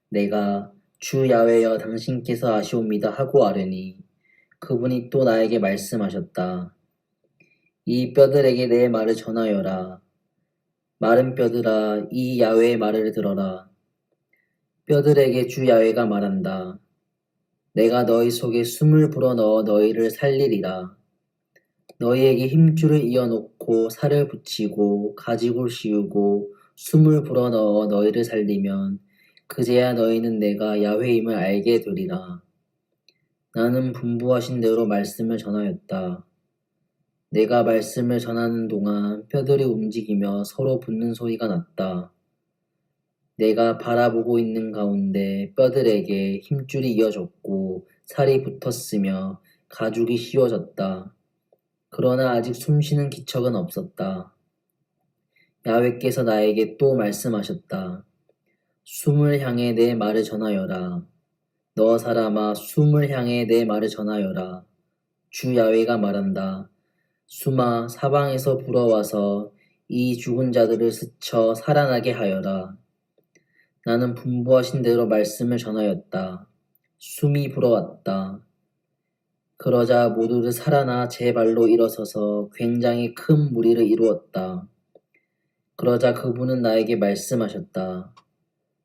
H: 내가 주 야훼여 당신께서 아시옵니다 하고 아뢰니 그분이 또 나에게 말씀하셨다. 이 뼈들에게 내 말을 전하여라. 마른 뼈들아, 이 야훼의 말을 들어라. 뼈들에게 주 야훼가 말한다. 내가 너희 속에 숨을 불어넣어 너희를 살리리라. 너희에게 힘줄을 이어놓고 살을 붙이고 가죽을 씌우고 숨을 불어넣어 너희를 살리면 그제야 너희는 내가 야훼임을 알게 되리라. 나는 분부하신 대로 말씀을 전하였다. 내가 말씀을 전하는 동안 뼈들이 움직이며 서로 붙는 소리가 났다. 내가 바라보고 있는 가운데 뼈들에게 힘줄이 이어졌고 살이 붙었으며 가죽이 씌워졌다. 그러나 아직 숨쉬는 기척은 없었다. 야훼께서 나에게 또 말씀하셨다. 숨을 향해 내 말을 전하여라. 너 사람아, 숨을 향해 내 말을 전하여라. 주 야훼가 말한다. 숨아, 사방에서 불어와서 이 죽은 자들을 스쳐 살아나게 하여라. 나는 분부하신 대로 말씀을 전하였다. 숨이 불어왔다. 그러자 모두들 살아나 제 발로 일어서서 굉장히 큰 무리를 이루었다. 그러자 그분은 나에게 말씀하셨다.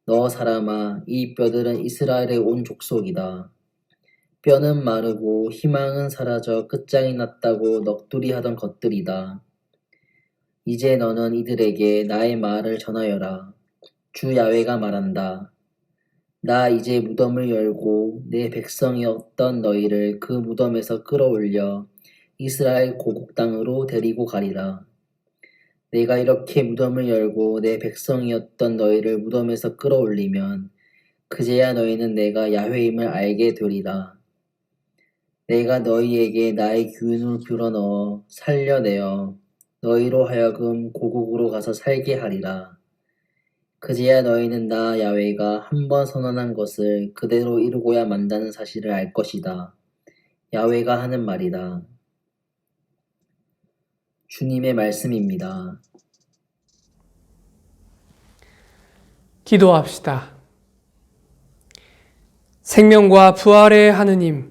H: 너 사람아, 이 뼈들은 이스라엘의 온 족속이다. 뼈는 마르고 희망은 사라져 끝장이 났다고 넋두리 하던 것들이다. 이제 너는 이들에게 나의 말을 전하여라. 주 야훼가 말한다. 나 이제 무덤을 열고 내 백성이었던 너희를 그 무덤에서 끌어올려 이스라엘 고국 땅으로 데리고 가리라. 내가 이렇게 무덤을 열고 내 백성이었던 너희를 무덤에서 끌어올리면 그제야 너희는 내가 야훼임을 알게 되리라. 내가 너희에게 나의 기운을 불어넣어 살려내어 너희로 하여금 고국으로 가서 살게 하리라. 그제야 너희는 나 야훼가 한 번 선언한 것을 그대로 이루고야 만다는 사실을 알 것이다. 야훼가 하는 말이다. 주님의 말씀입니다.
C: 기도합시다. 생명과 부활의 하느님,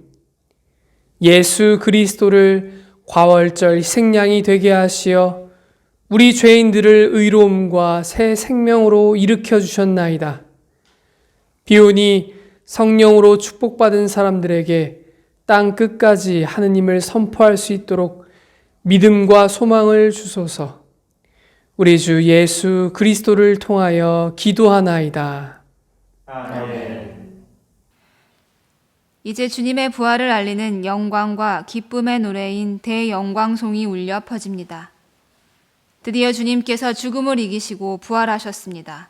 C: 예수 그리스도를 과월절 희생양이 되게 하시어 우리 죄인들을 의로움과 새 생명으로 일으켜 주셨나이다. 비오니 성령으로 축복받은 사람들에게 땅 끝까지 하느님을 선포할 수 있도록 믿음과 소망을 주소서. 우리 주 예수 그리스도를 통하여 기도하나이다.
B: 아멘.
A: 이제 주님의 부활을 알리는 영광과 기쁨의 노래인 대영광송이 울려 퍼집니다. 드디어 주님께서 죽음을 이기시고 부활하셨습니다.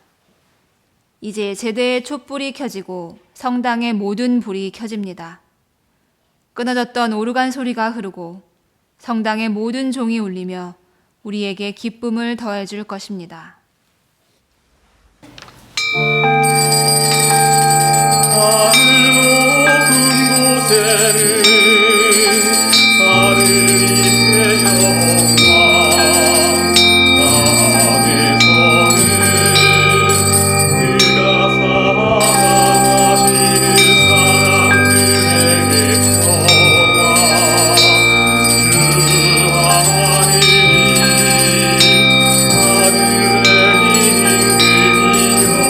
A: 이제 제대의 촛불이 켜지고 성당의 모든 불이 켜집니다. 끊어졌던 오르간 소리가 흐르고 성당의 모든 종이 울리며 우리에게 기쁨을 더해줄 것입니다.
E: 하늘 높은 곳에는 하늘이 영광, 땅에서는 그가 사랑하시는 사람들에게 평화. 주 하나님, 하늘의 임금이여,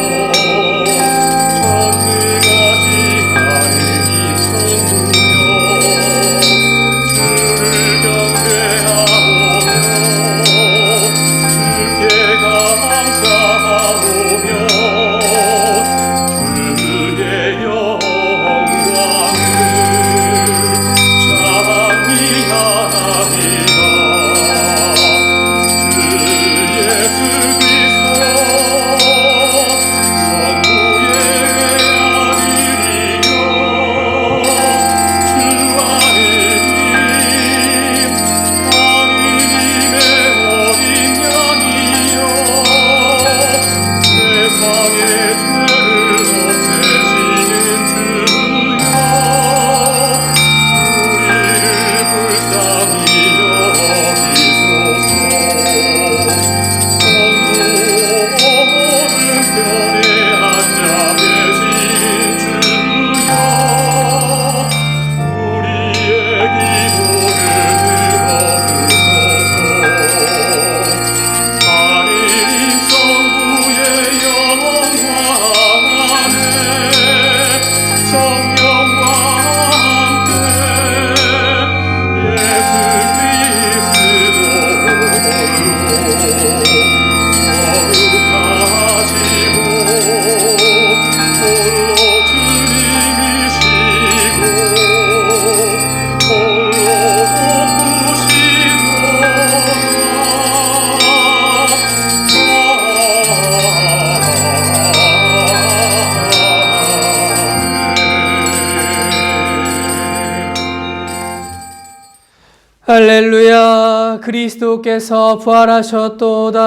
C: 할렐루야, 그리스도께서 부활하셨도다.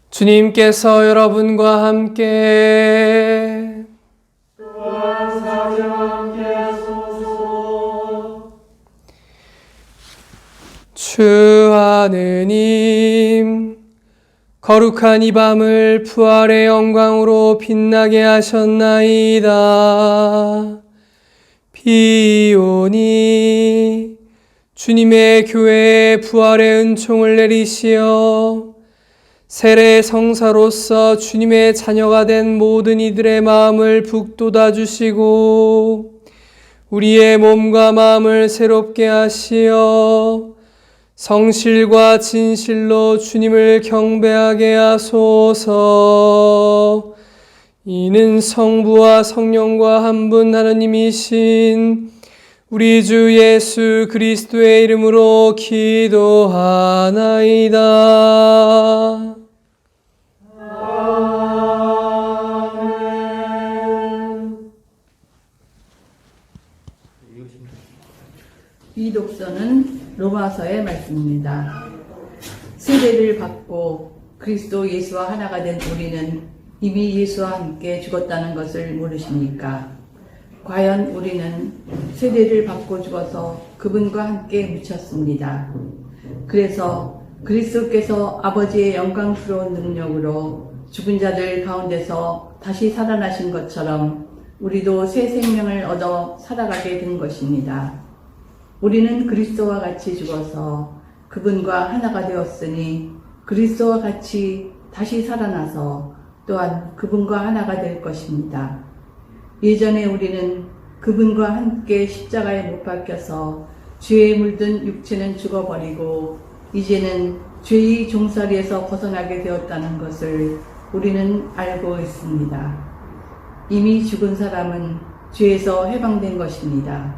C: 주님께서 여러분과 함께 주 하느님, 거룩한 이 밤을 부활의 영광으로 빛나게 하셨나이다. 비오니 주님의 교회에 부활의 은총을 내리시어 세례 성사로서 주님의 자녀가 된 모든 이들의 마음을 북돋아 주시고 우리의 몸과 마음을 새롭게 하시어 성실과 진실로 주님을 경배하게 하소서. 이는 성부와 성령과 한 분 하나님이신 우리 주 예수 그리스도의 이름으로 기도하나이다.
I: 이 독서는 로마서의 말씀입니다. 세례를 받고 그리스도 예수와 하나가 된 우리는 이미 예수와 함께 죽었다는 것을 모르십니까? 과연 우리는 세례를 받고 죽어서 그분과 함께 묻혔습니다. 그래서 그리스도께서 아버지의 영광스러운 능력으로 죽은 자들 가운데서 다시 살아나신 것처럼 우리도 새 생명을 얻어 살아가게 된 것입니다. 우리는 그리스도와 같이 죽어서 그분과 하나가 되었으니 그리스도와 같이 다시 살아나서 또한 그분과 하나가 될 것입니다. 예전에 우리는 그분과 함께 십자가에 못 박혀서 죄에 물든 육체는 죽어버리고 이제는 죄의 종살이에서 벗어나게 되었다는 것을 우리는 알고 있습니다. 이미 죽은 사람은 죄에서 해방된 것입니다.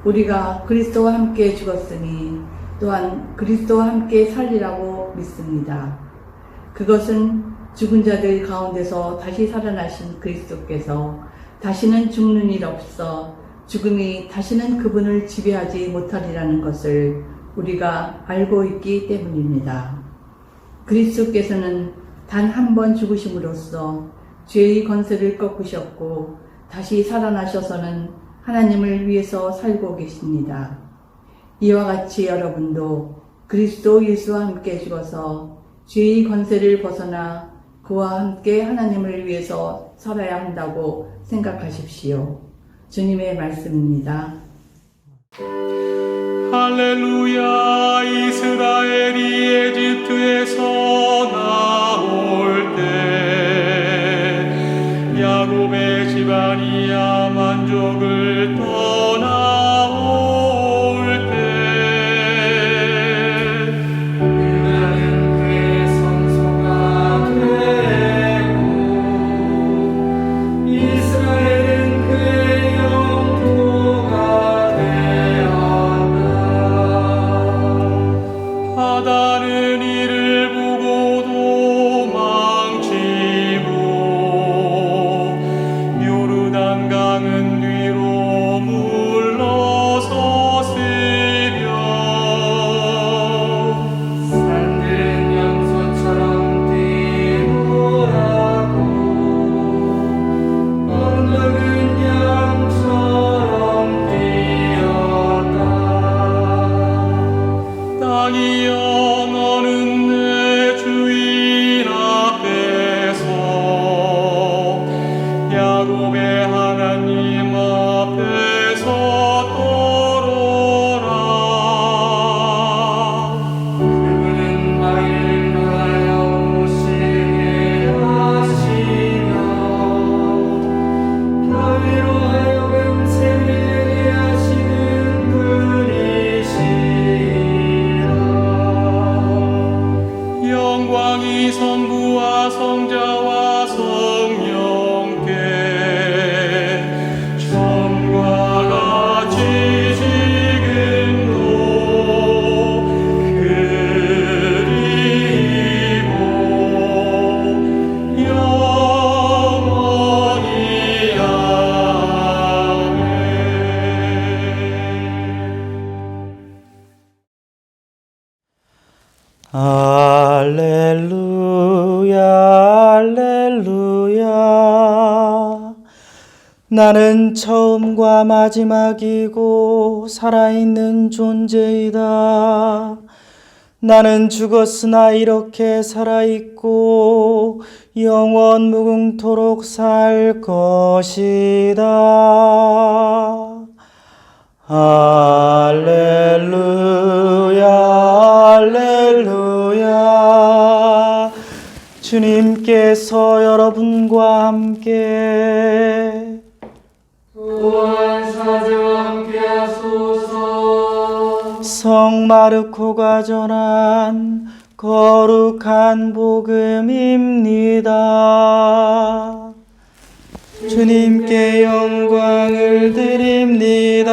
I: 우리가 그리스도와 함께 죽었으니 또한 그리스도와 함께 살리라고 믿습니다. 그것은 죽은 자들 가운데서 다시 살아나신 그리스도께서 다시는 죽는 일 없어 죽음이 다시는 그분을 지배하지 못하리라는 것을 우리가 알고 있기 때문입니다. 그리스도께서는 단 한 번 죽으심으로써 죄의 권세를 꺾으셨고 다시 살아나셔서는 하나님을 위해서 살고 계십니다. 이와 같이 여러분도 그리스도 예수와 함께 죽어서 죄의 권세를 벗어나 그와 함께 하나님을 위해서 살아야 한다고 생각하십시오. 주님의 말씀입니다.
E: 할렐루야. 이스라엘이 에집트에서 나올 때 야곱의 집안이야 만족을 떠나올 때
B: 나는 그의 성소가 되고 이스라엘은 그의 영토가 되었다.
E: 바다는 이를 보고 도망치고 요르단 강은 뒤로 물러섰으며
B: 산들은 염소처럼 뛰놀았고 언덕은 양처럼 뛰었다.
E: 땅이여 너는 내 주인 앞에서 야곱의 하나님 앞에서 떨어라.
B: 그분은 마귀를 향하여 오시게 하시며 너희로 하여금 세리되게 하시는 분이시라.
E: 영광이 성부와 성자와 성령께 처음과 같이 지금도 그리고 영원히 아멘.
D: 할렐루야, 할렐루야. 나는 처음과 마지막이고 살아있는 존재이다. 나는 죽었으나 이렇게 살아있고 영원 무궁토록 살 것이다. 할렐루야, 할렐루야. 주님께서 여러분과 함께
B: 또한 사제와 함께 하소서.
D: 성 마르코가 전한 거룩한 복음입니다. 주님께 영광을 드립니다.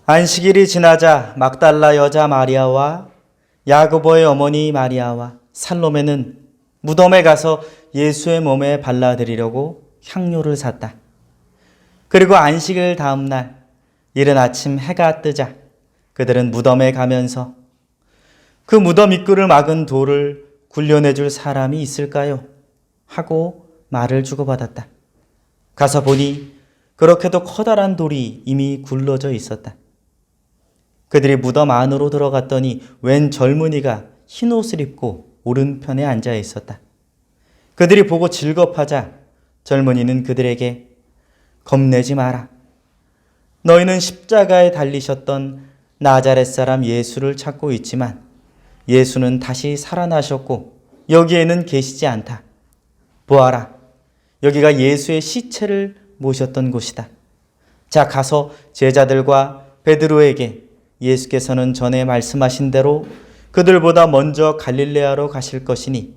D: 안식일이 지나자 막달라 여자 마리아와 야고보의 어머니 마리아와 살로메는 무덤에 가서 예수의 몸에 발라드리려고 향료를 샀다. 그리고 안식일 다음 날 이른 아침 해가 뜨자 그들은 무덤에 가면서 그 무덤 입구를 막은 돌을 굴려내줄 사람이 있을까요? 하고 말을 주고받았다. 가서 보니 그렇게도 커다란 돌이 이미 굴러져 있었다. 그들이 무덤 안으로 들어갔더니 웬 젊은이가 흰 옷을 입고 오른편에 앉아 있었다. 그들이 보고 질겁하자 젊은이는 그들에게 겁내지 마라. 너희는 십자가에 달리셨던 나자렛 사람 예수를 찾고 있지만 예수는 다시 살아나셨고 여기에는 계시지 않다. 보아라. 여기가 예수의 시체를 모셨던 곳이다. 자, 가서 제자들과 베드로에게 예수께서는 전에 말씀하신 대로 그들보다 먼저 갈릴레아로 가실 것이니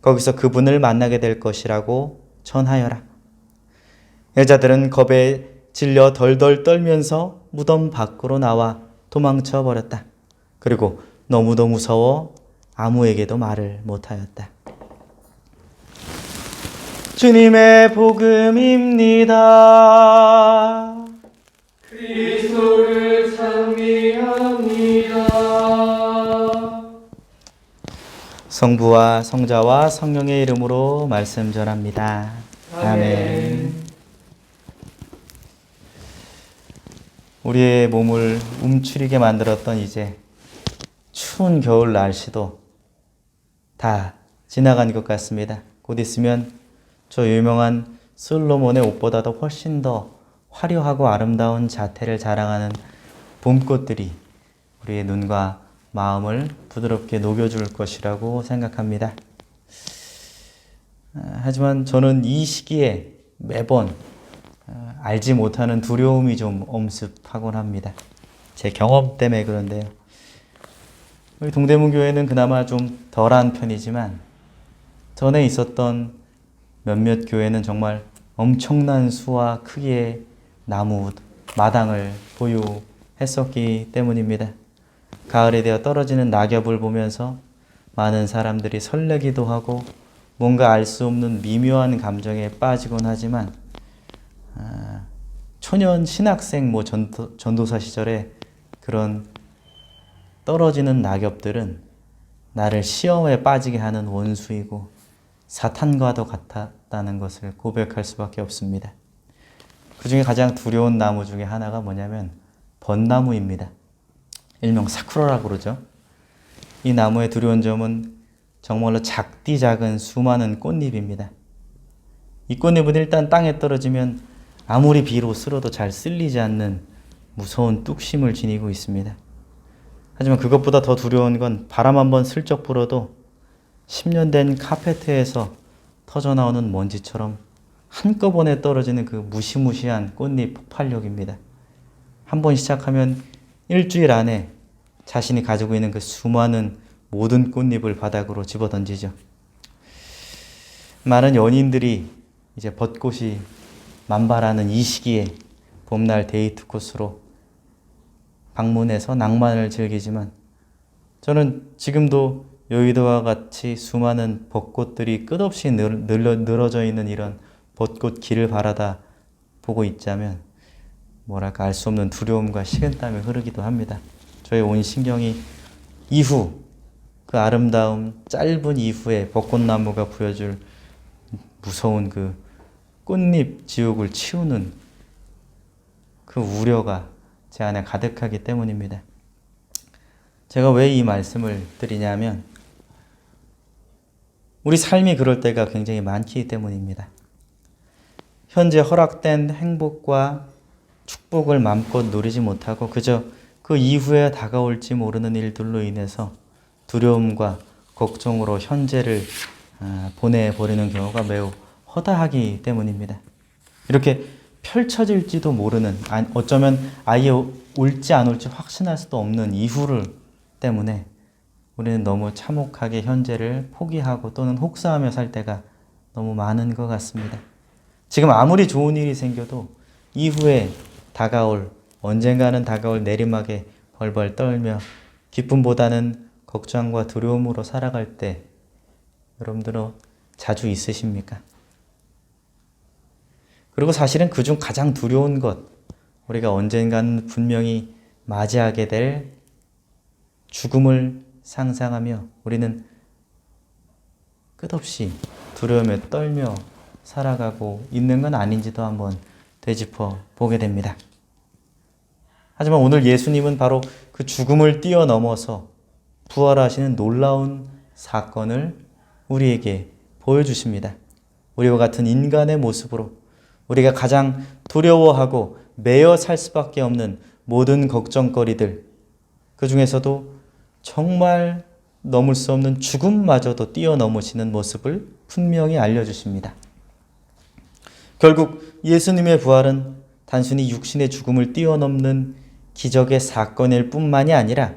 D: 거기서 그분을 만나게 될 것이라고 전하여라. 여자들은 겁에 질려 덜덜 떨면서 무덤 밖으로 나와 도망쳐 버렸다. 그리고 너무도 무서워 아무에게도 말을 못하였다. 주님의 복음입니다.
B: 그리스도를 찬미합니다.
D: 성부와 성자와 성령의 이름으로 말씀 전합니다. 아멘. 우리의 몸을 움츠리게 만들었던 이제 추운 겨울 날씨도 다 지나간 것 같습니다. 곧 있으면 저 유명한 솔로몬의 옷보다도 훨씬 더 화려하고 아름다운 자태를 자랑하는 봄꽃들이 우리의 눈과 마음을 부드럽게 녹여줄 것이라고 생각합니다. 하지만 저는 이 시기에 매번 알지 못하는 두려움이 좀 엄습하곤 합니다. 제 경험 때문에 그런데요. 우리 동대문 교회는 그나마 좀 덜한 편이지만 전에 있었던 몇몇 교회는 정말 엄청난 수와 크기의 나무 마당을 보유했었기 때문입니다. 가을에 되어 떨어지는 낙엽을 보면서 많은 사람들이 설레기도 하고 뭔가 알 수 없는 미묘한 감정에 빠지곤 하지만 초년 신학생 전도사 시절에 그런 떨어지는 낙엽들은 나를 시험에 빠지게 하는 원수이고 사탄과도 같았다는 것을 고백할 수밖에 없습니다. 그 중에 가장 두려운 나무 중에 하나가 뭐냐면 벚나무입니다. 일명 사쿠라라고 그러죠. 이 나무의 두려운 점은 정말로 작디 작은 수많은 꽃잎입니다. 이 꽃잎은 일단 땅에 떨어지면 아무리 비로 쓸어도 잘 쓸리지 않는 무서운 뚝심을 지니고 있습니다. 하지만 그것보다 더 두려운 건 바람 한번 슬쩍 불어도 10년 된 카페트에서 터져나오는 먼지처럼 한꺼번에 떨어지는 그 무시무시한 꽃잎 폭발력입니다. 한번 시작하면 일주일 안에 자신이 가지고 있는 그 수많은 모든 꽃잎을 바닥으로 집어던지죠. 많은 연인들이 이제 벚꽃이 만발하는 이 시기에 봄날 데이트 코스로 방문해서 낭만을 즐기지만 저는 지금도 여의도와 같이 수많은 벚꽃들이 끝없이 늘어져 있는 이런 벚꽃 길을 바라다 보고 있자면 뭐랄까 알 수 없는 두려움과 식은땀이 흐르기도 합니다. 저의 온 신경이 이후 그 아름다움 짧은 이후에 벚꽃나무가 보여줄 무서운 그 꽃잎 지옥을 치우는 그 우려가 제 안에 가득하기 때문입니다. 제가 왜 이 말씀을 드리냐면 우리 삶이 그럴 때가 굉장히 많기 때문입니다. 현재 허락된 행복과 축복을 마음껏 누리지 못하고 그저 그 이후에 다가올지 모르는 일들로 인해서 두려움과 걱정으로 현재를 보내버리는 경우가 매우 허다하기 때문입니다. 이렇게 펼쳐질지도 모르는, 어쩌면 아예 올지 안 올지 확신할 수도 없는 이후를 때문에 우리는 너무 참혹하게 현재를 포기하고 또는 혹사하며 살 때가 너무 많은 것 같습니다. 지금 아무리 좋은 일이 생겨도 이후에 다가올 언젠가는 다가올 내리막에 벌벌 떨며 기쁨보다는 걱정과 두려움으로 살아갈 때 여러분들은 자주 있으십니까? 그리고 사실은 그중 가장 두려운 것, 우리가 언젠가는 분명히 맞이하게 될 죽음을 상상하며 우리는 끝없이 두려움에 떨며 살아가고 있는 건 아닌지도 한번 되짚어 보게 됩니다. 하지만 오늘 예수님은 바로 그 죽음을 뛰어넘어서 부활하시는 놀라운 사건을 우리에게 보여주십니다. 우리와 같은 인간의 모습으로 우리가 가장 두려워하고 매여 살 수밖에 없는 모든 걱정거리들, 그 중에서도 정말 넘을 수 없는 죽음마저도 뛰어넘으시는 모습을 분명히 알려주십니다. 결국 예수님의 부활은 단순히 육신의 죽음을 뛰어넘는 기적의 사건일 뿐만이 아니라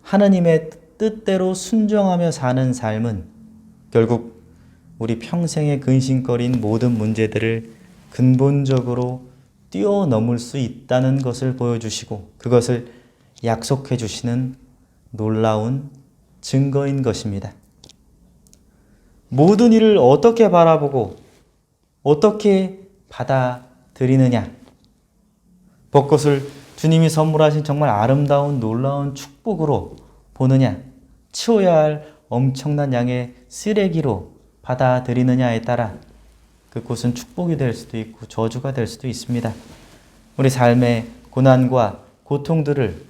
D: 하느님의 뜻대로 순종하며 사는 삶은 결국 우리 평생에 근심거린 모든 문제들을 근본적으로 뛰어넘을 수 있다는 것을 보여주시고 그것을 약속해 주시는 놀라운 증거인 것입니다. 모든 일을 어떻게 바라보고 어떻게 받아들이느냐, 벚꽃을 주님이 선물하신 정말 아름다운 놀라운 축복으로 보느냐, 치워야 할 엄청난 양의 쓰레기로 받아들이느냐에 따라 그 꽃은 축복이 될 수도 있고 저주가 될 수도 있습니다. 우리 삶의 고난과 고통들을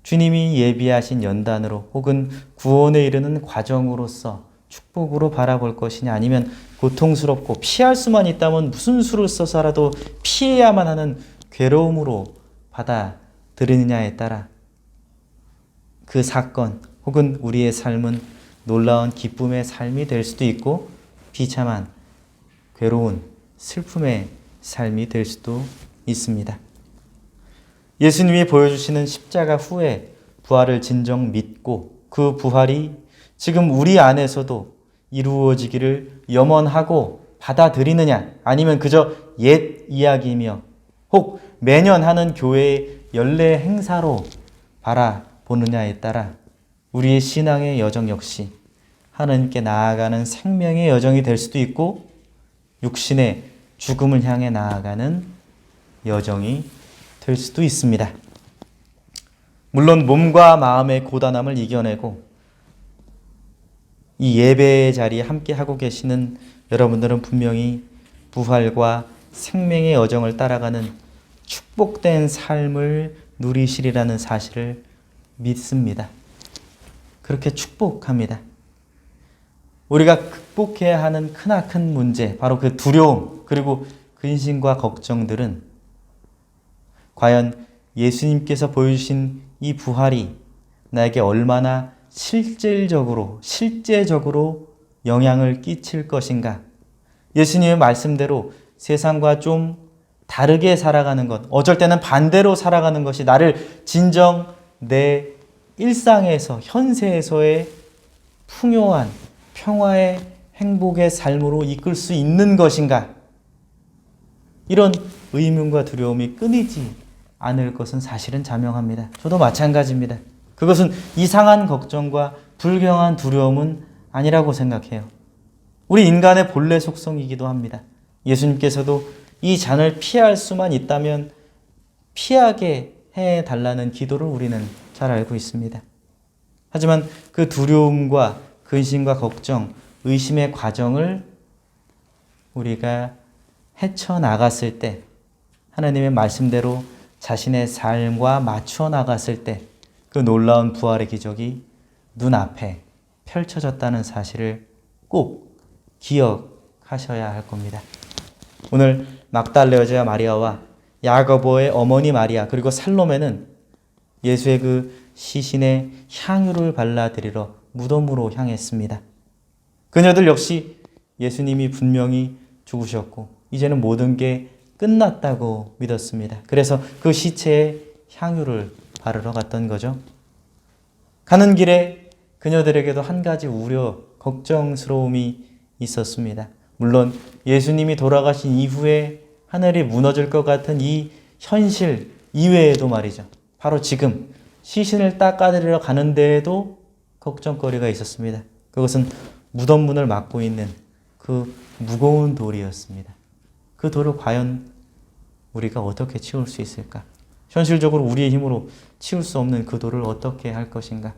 D: 주님이 예비하신 연단으로 혹은 구원에 이르는 과정으로서 축복으로 바라볼 것이냐, 아니면 고통스럽고 피할 수만 있다면 무슨 수를 써서라도 피해야만 하는 괴로움으로 받아들이느냐에 따라 그 사건 혹은 우리의 삶은 놀라운 기쁨의 삶이 될 수도 있고 비참한 괴로운 슬픔의 삶이 될 수도 있습니다. 예수님이 보여주시는 십자가 후에 부활을 진정 믿고 그 부활이 지금 우리 안에서도 이루어지기를 염원하고 받아들이느냐, 아니면 그저 옛 이야기이며 혹 매년 하는 교회의 연례 행사로 바라보느냐에 따라 우리의 신앙의 여정 역시 하나님께 나아가는 생명의 여정이 될 수도 있고 육신의 죽음을 향해 나아가는 여정이 될 수도 있습니다. 물론 몸과 마음의 고단함을 이겨내고 이 예배의 자리에 함께 하고 계시는 여러분들은 분명히 부활과 생명의 여정을 따라가는 축복된 삶을 누리시리라는 사실을 믿습니다. 그렇게 축복합니다. 우리가 극복해야 하는 크나큰 문제, 바로 그 두려움 그리고 근심과 걱정들은 과연 예수님께서 보여주신 이 부활이 나에게 얼마나 실제적으로 영향을 끼칠 것인가? 예수님의 말씀대로 세상과 좀 다르게 살아가는 것, 어쩔 때는 반대로 살아가는 것이 나를 진정 내 일상에서, 현세에서의 풍요한 평화의 행복의 삶으로 이끌 수 있는 것인가? 이런 의문과 두려움이 끊이지 않을 것은 사실은 자명합니다. 저도 마찬가지입니다. 그것은 이상한 걱정과 불경한 두려움은 아니라고 생각해요. 우리 인간의 본래 속성이기도 합니다. 예수님께서도 이 잔을 피할 수만 있다면 피하게 해달라는 기도를 우리는 잘 알고 있습니다. 하지만 그 두려움과 근심과 걱정, 의심의 과정을 우리가 헤쳐나갔을 때, 하나님의 말씀대로 자신의 삶과 맞춰 나갔을 때 그 놀라운 부활의 기적이 눈앞에 펼쳐졌다는 사실을 꼭 기억하셔야 할 겁니다. 오늘 막달라 여자 마리아와 야고보의 어머니 마리아 그리고 살로메는 예수의 그 시신에 향유를 발라드리러 무덤으로 향했습니다. 그녀들 역시 예수님이 분명히 죽으셨고 이제는 모든 게 끝났다고 믿었습니다. 그래서 그 시체에 향유를 바르러 갔던 거죠. 가는 길에 그녀들에게도 한 가지 우려, 걱정스러움이 있었습니다. 물론 예수님이 돌아가신 이후에 하늘이 무너질 것 같은 이 현실, 이외에도 말이죠. 바로 지금 시신을 닦아드리러 가는 데에도 걱정거리가 있었습니다. 그것은 무덤 문을 막고 있는 그 무거운 돌이었습니다. 그 돌을 과연 우리가 어떻게 치울 수 있을까? 현실적으로 우리의 힘으로 치울 수 없는 그 돌을 어떻게 할 것인가?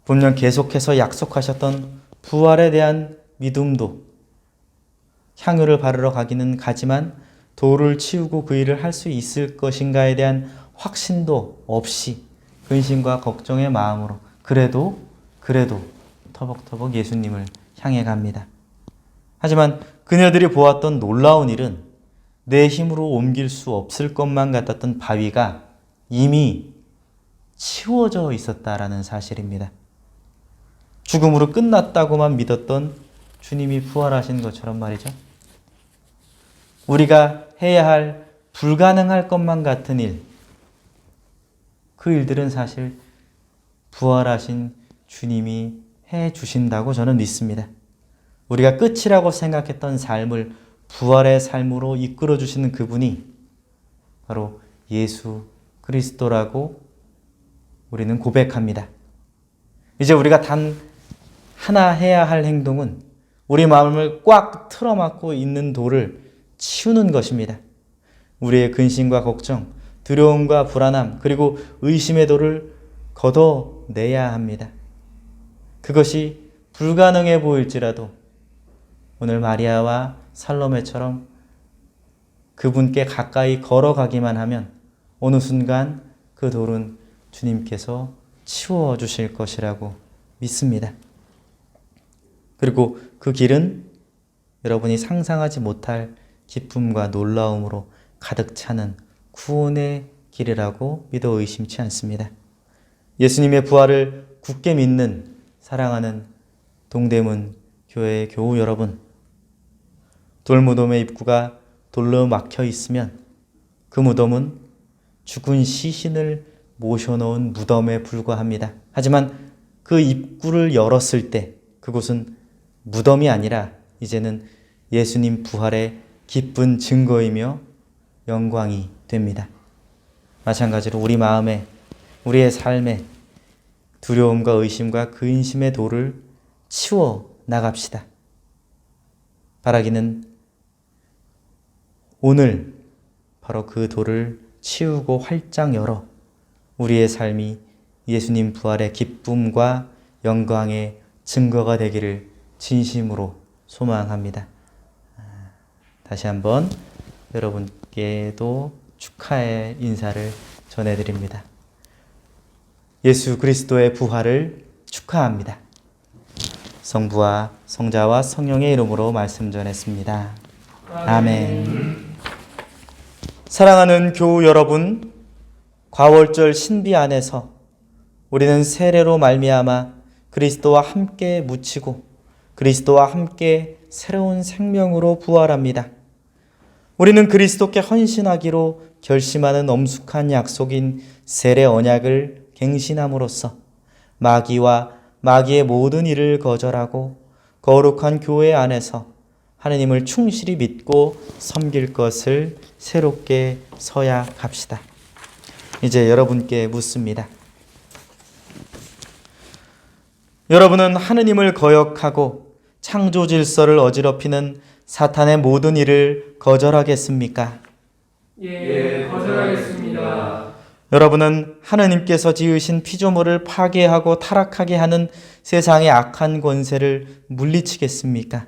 D: 분명 계속해서 약속하셨던 부활에 대한 믿음도 향유를 바르러 가기는 가지만 돌을 치우고 그 일을 할 수 있을 것인가에 대한 확신도 없이 근심과 걱정의 마음으로 그래도 터벅터벅 예수님을 향해 갑니다. 하지만 그녀들이 보았던 놀라운 일은 내 힘으로 옮길 수 없을 것만 같았던 바위가 이미 치워져 있었다라는 사실입니다. 죽음으로 끝났다고만 믿었던 주님이 부활하신 것처럼 말이죠. 우리가 해야 할 불가능할 것만 같은 일, 그 일들은 사실 부활하신 주님이 해 주신다고 저는 믿습니다. 우리가 끝이라고 생각했던 삶을 부활의 삶으로 이끌어 주시는 그분이 바로 예수 그리스도라고 우리는 고백합니다. 이제 우리가 단 하나 해야 할 행동은 우리 마음을 꽉 틀어막고 있는 돌을 치우는 것입니다. 우리의 근심과 걱정, 두려움과 불안함, 그리고 의심의 돌을 걷어내야 합니다. 그것이 불가능해 보일지라도 오늘 마리아와 살로메처럼 그분께 가까이 걸어가기만 하면 어느 순간 그 돌은 주님께서 치워주실 것이라고 믿습니다. 그리고 그 길은 여러분이 상상하지 못할 기쁨과 놀라움으로 가득 차는 구원의 길이라고 믿어 의심치 않습니다. 예수님의 부활을 굳게 믿는 사랑하는 동대문 교회의 교우 여러분, 돌무덤의 입구가 돌로 막혀 있으면 그 무덤은 죽은 시신을 모셔놓은 무덤에 불과합니다. 하지만 그 입구를 열었을 때 그곳은 무덤이 아니라 이제는 예수님 부활의 기쁜 증거이며 영광이 됩니다. 마찬가지로 우리 마음에, 우리의 삶에 두려움과 의심과 근심의 돌을 치워 나갑시다. 바라기는 오늘 바로 그 돌을 치우고 활짝 열어 우리의 삶이 예수님 부활의 기쁨과 영광의 증거가 되기를 진심으로 소망합니다. 다시 한번 여러분께도 축하의 인사를 전해드립니다. 예수 그리스도의 부활을 축하합니다. 성부와 성자와 성령의 이름으로 말씀 전했습니다. 아멘. 사랑하는 교우 여러분, 과월절 신비 안에서 우리는 세례로 말미암아 그리스도와 함께 묻히고 그리스도와 함께 새로운 생명으로 부활합니다. 우리는 그리스도께 헌신하기로 결심하는 엄숙한 약속인 세례 언약을 갱신함으로써 마귀와 마귀의 모든 일을 거절하고 거룩한 교회 안에서 하느님을 충실히 믿고 섬길 것을 새롭게 서약합시다. 이제 여러분께 묻습니다. 여러분은 하느님을 거역하고 창조 질서를 어지럽히는 사탄의 모든 일을 거절하겠습니까?
B: 예, 거절하겠습니다.
D: 여러분은 하느님께서 지으신 피조물을 파괴하고 타락하게 하는 세상의 악한 권세를 물리치겠습니까?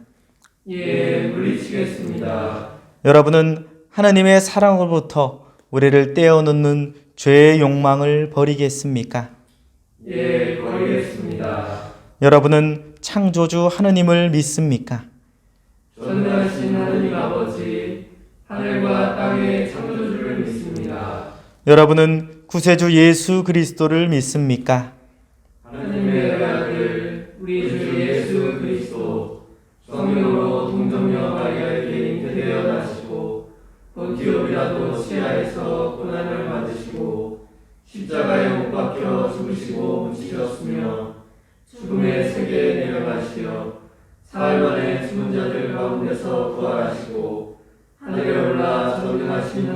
B: 예, 물리치겠습니다.
D: 여러분은 하느님의 사랑으로부터 우리를 떼어놓는 죄의 욕망을 버리겠습니까?
B: 예, 버리겠습니다.
D: 여러분은 창조주 하느님을 믿습니까?
B: 전능하신 하느님 아버지, 하늘과 땅의 창조주를 믿습니다.
D: 여러분은 구세주 예수 그리스도를 믿습니까?
B: 하느님의 아들, 우리 주 예수 그리스도, 성령으로 동정녀 마리아에게 잉태되어 나시고 본디오 빌라도 치하에서 고난을 받으시고 십자가에 못 박혀 죽으시고 묻히셨으며 죽음의 세계에 내려가시어 사흘 만에 죽은 자들 가운데서 부활하시고 하늘에 올라 전능하신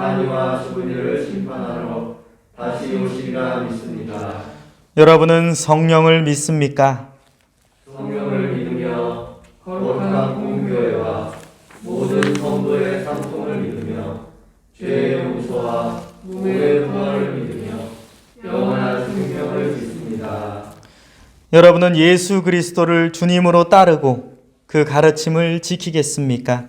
B: 산이와 죽은 이를 심판하러 다시 오시리라 믿습니다.
D: 여러분은 성령을 믿습니까?
B: 성령을 믿으며 거룩한 공교회와 모든 성도의 상통을 믿으며 죄의 용서와 몸의 부활을 믿으며 영원한 생명을 믿습니다.
D: 여러분은 예수 그리스도를 주님으로 따르고 그 가르침을 지키겠습니까?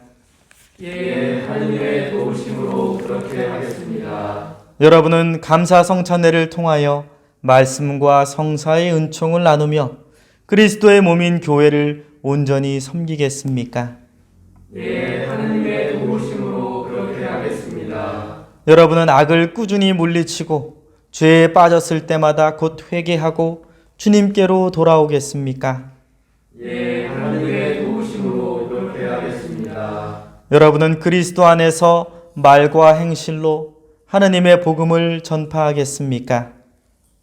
B: 예, 하느님의 도우심으로 그렇게 하겠습니다.
D: 여러분은 감사 성찬회를 통하여 말씀과 성사의 은총을 나누며 그리스도의 몸인 교회를 온전히 섬기겠습니까?
B: 예, 하느님의 도우심으로 그렇게 하겠습니다.
D: 여러분은 악을 꾸준히 물리치고 죄에 빠졌을 때마다 곧 회개하고 주님께로 돌아오겠습니까?
B: 예, 하느님의 도우심으로 그렇게 하겠습니다.
D: 여러분은 그리스도 안에서 말과 행실로 하느님의 복음을 전파하겠습니까?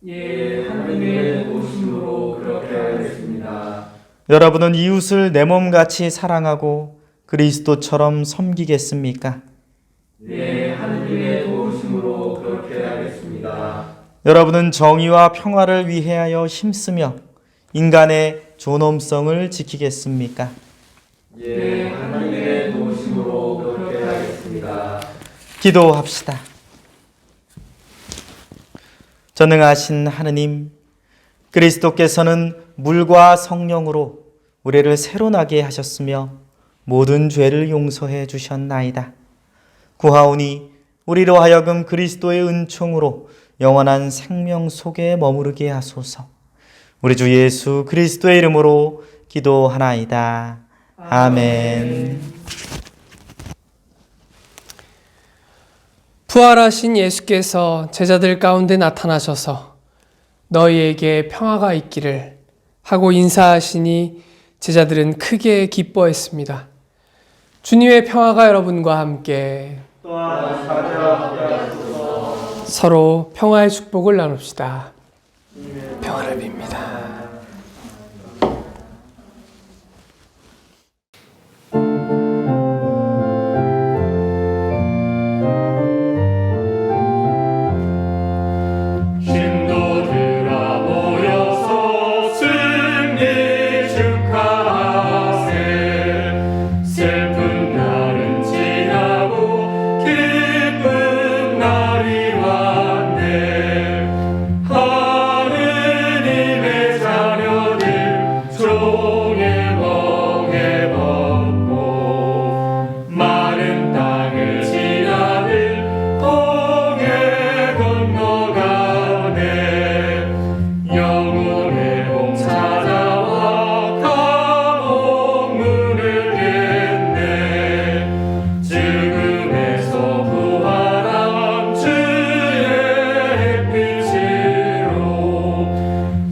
B: 예, 하느님의 도우심으로 그렇게 하겠습니다.
D: 여러분은 이웃을 내 몸같이 사랑하고 그리스도처럼 섬기겠습니까?
B: 예, 하느님의 도우심으로 그렇게 하겠습니다.
D: 여러분은 정의와 평화를 위하여 힘쓰며 인간의 존엄성을 지키겠습니까?
B: 예, 하느님의 도우심으로 그렇게 하겠습니다.
D: 기도합시다. 전능하신 하느님, 그리스도께서는 물과 성령으로 우리를 새로 나게 하셨으며 모든 죄를 용서해 주셨나이다. 구하오니 우리로 하여금 그리스도의 은총으로 영원한 생명 속에 머무르게 하소서. 우리 주 예수 그리스도의 이름으로 기도하나이다. 아멘.
C: 부활하신 예수께서 제자들 가운데 나타나셔서 너희에게 평화가 있기를 하고 인사하시니 제자들은 크게 기뻐했습니다. 주님의 평화가 여러분과 함께
B: 또한 사제와 함께 하소서.
C: 서로 평화의 축복을 나눕시다. 평화를 빕니다.
E: 신도들아 모여서 승리 축하하세. 슬픈 날은 지나고 기쁜 날이 왔네. 하느님의 자녀들 종일 멍에 벗고 마른 땅을 지나들 홍해 건너가네. 영혼의 봄 찾아와 감옥 문을 깼네. 죽음에서 부활한 주의 햇빛으로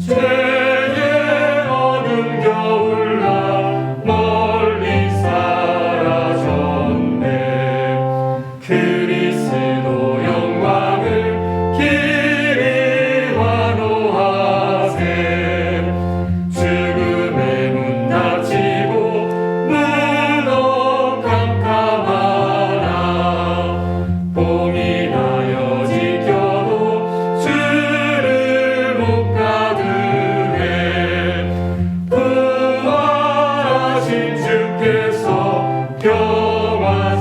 E: 죄의 어두운 겨울날 멀리 사라졌네. 그리스도 영광을 길이 환호하세. 죽음의 문 닫히고 문은 캄캄하나 봄이 나여 지켜도 주를 못 가두네. 부활하신 주께서 평화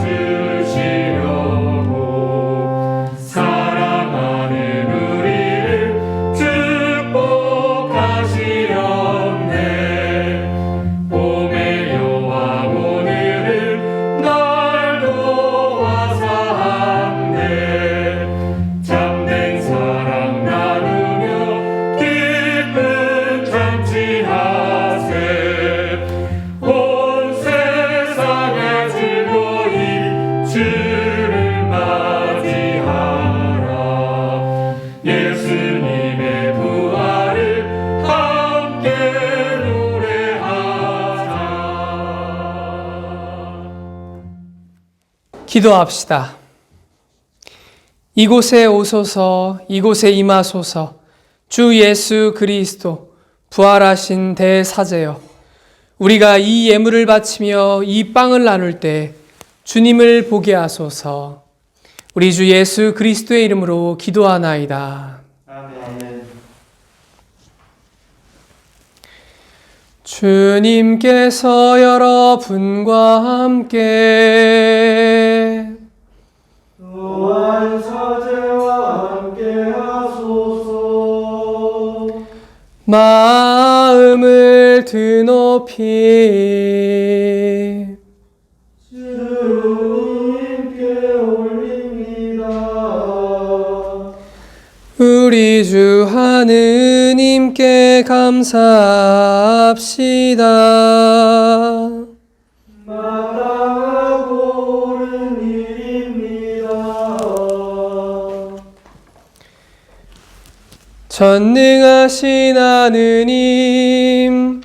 E: 주시려고 사랑하는 우리를 축복하시렵네. 봄의 여왕 오늘은 날 도와사한대. 참된 사랑 나누며 기쁨 참지하세. 온 세상에 즐거이 주를 맞이하라. 예수님의 부활을 함께 노래하자.
C: 기도합시다. 이곳에 오소서, 이곳에 임하소서. 주 예수 그리스도 부활하신 대사제여, 우리가 이 예물을 바치며 이 빵을 나눌 때 주님을 보게 하소서. 우리 주 예수 그리스도의 이름으로 기도하나이다.
B: 아멘.
C: 주님께서 여러분과 함께
B: 또한 사제와 함께 하소서.
C: 마음을 드높이
B: 주님께 올립니다.
C: 우리 주 하느님께 감사합시다.
B: 마땅하고 옳은 일입니다.
C: 전능하신 하느님,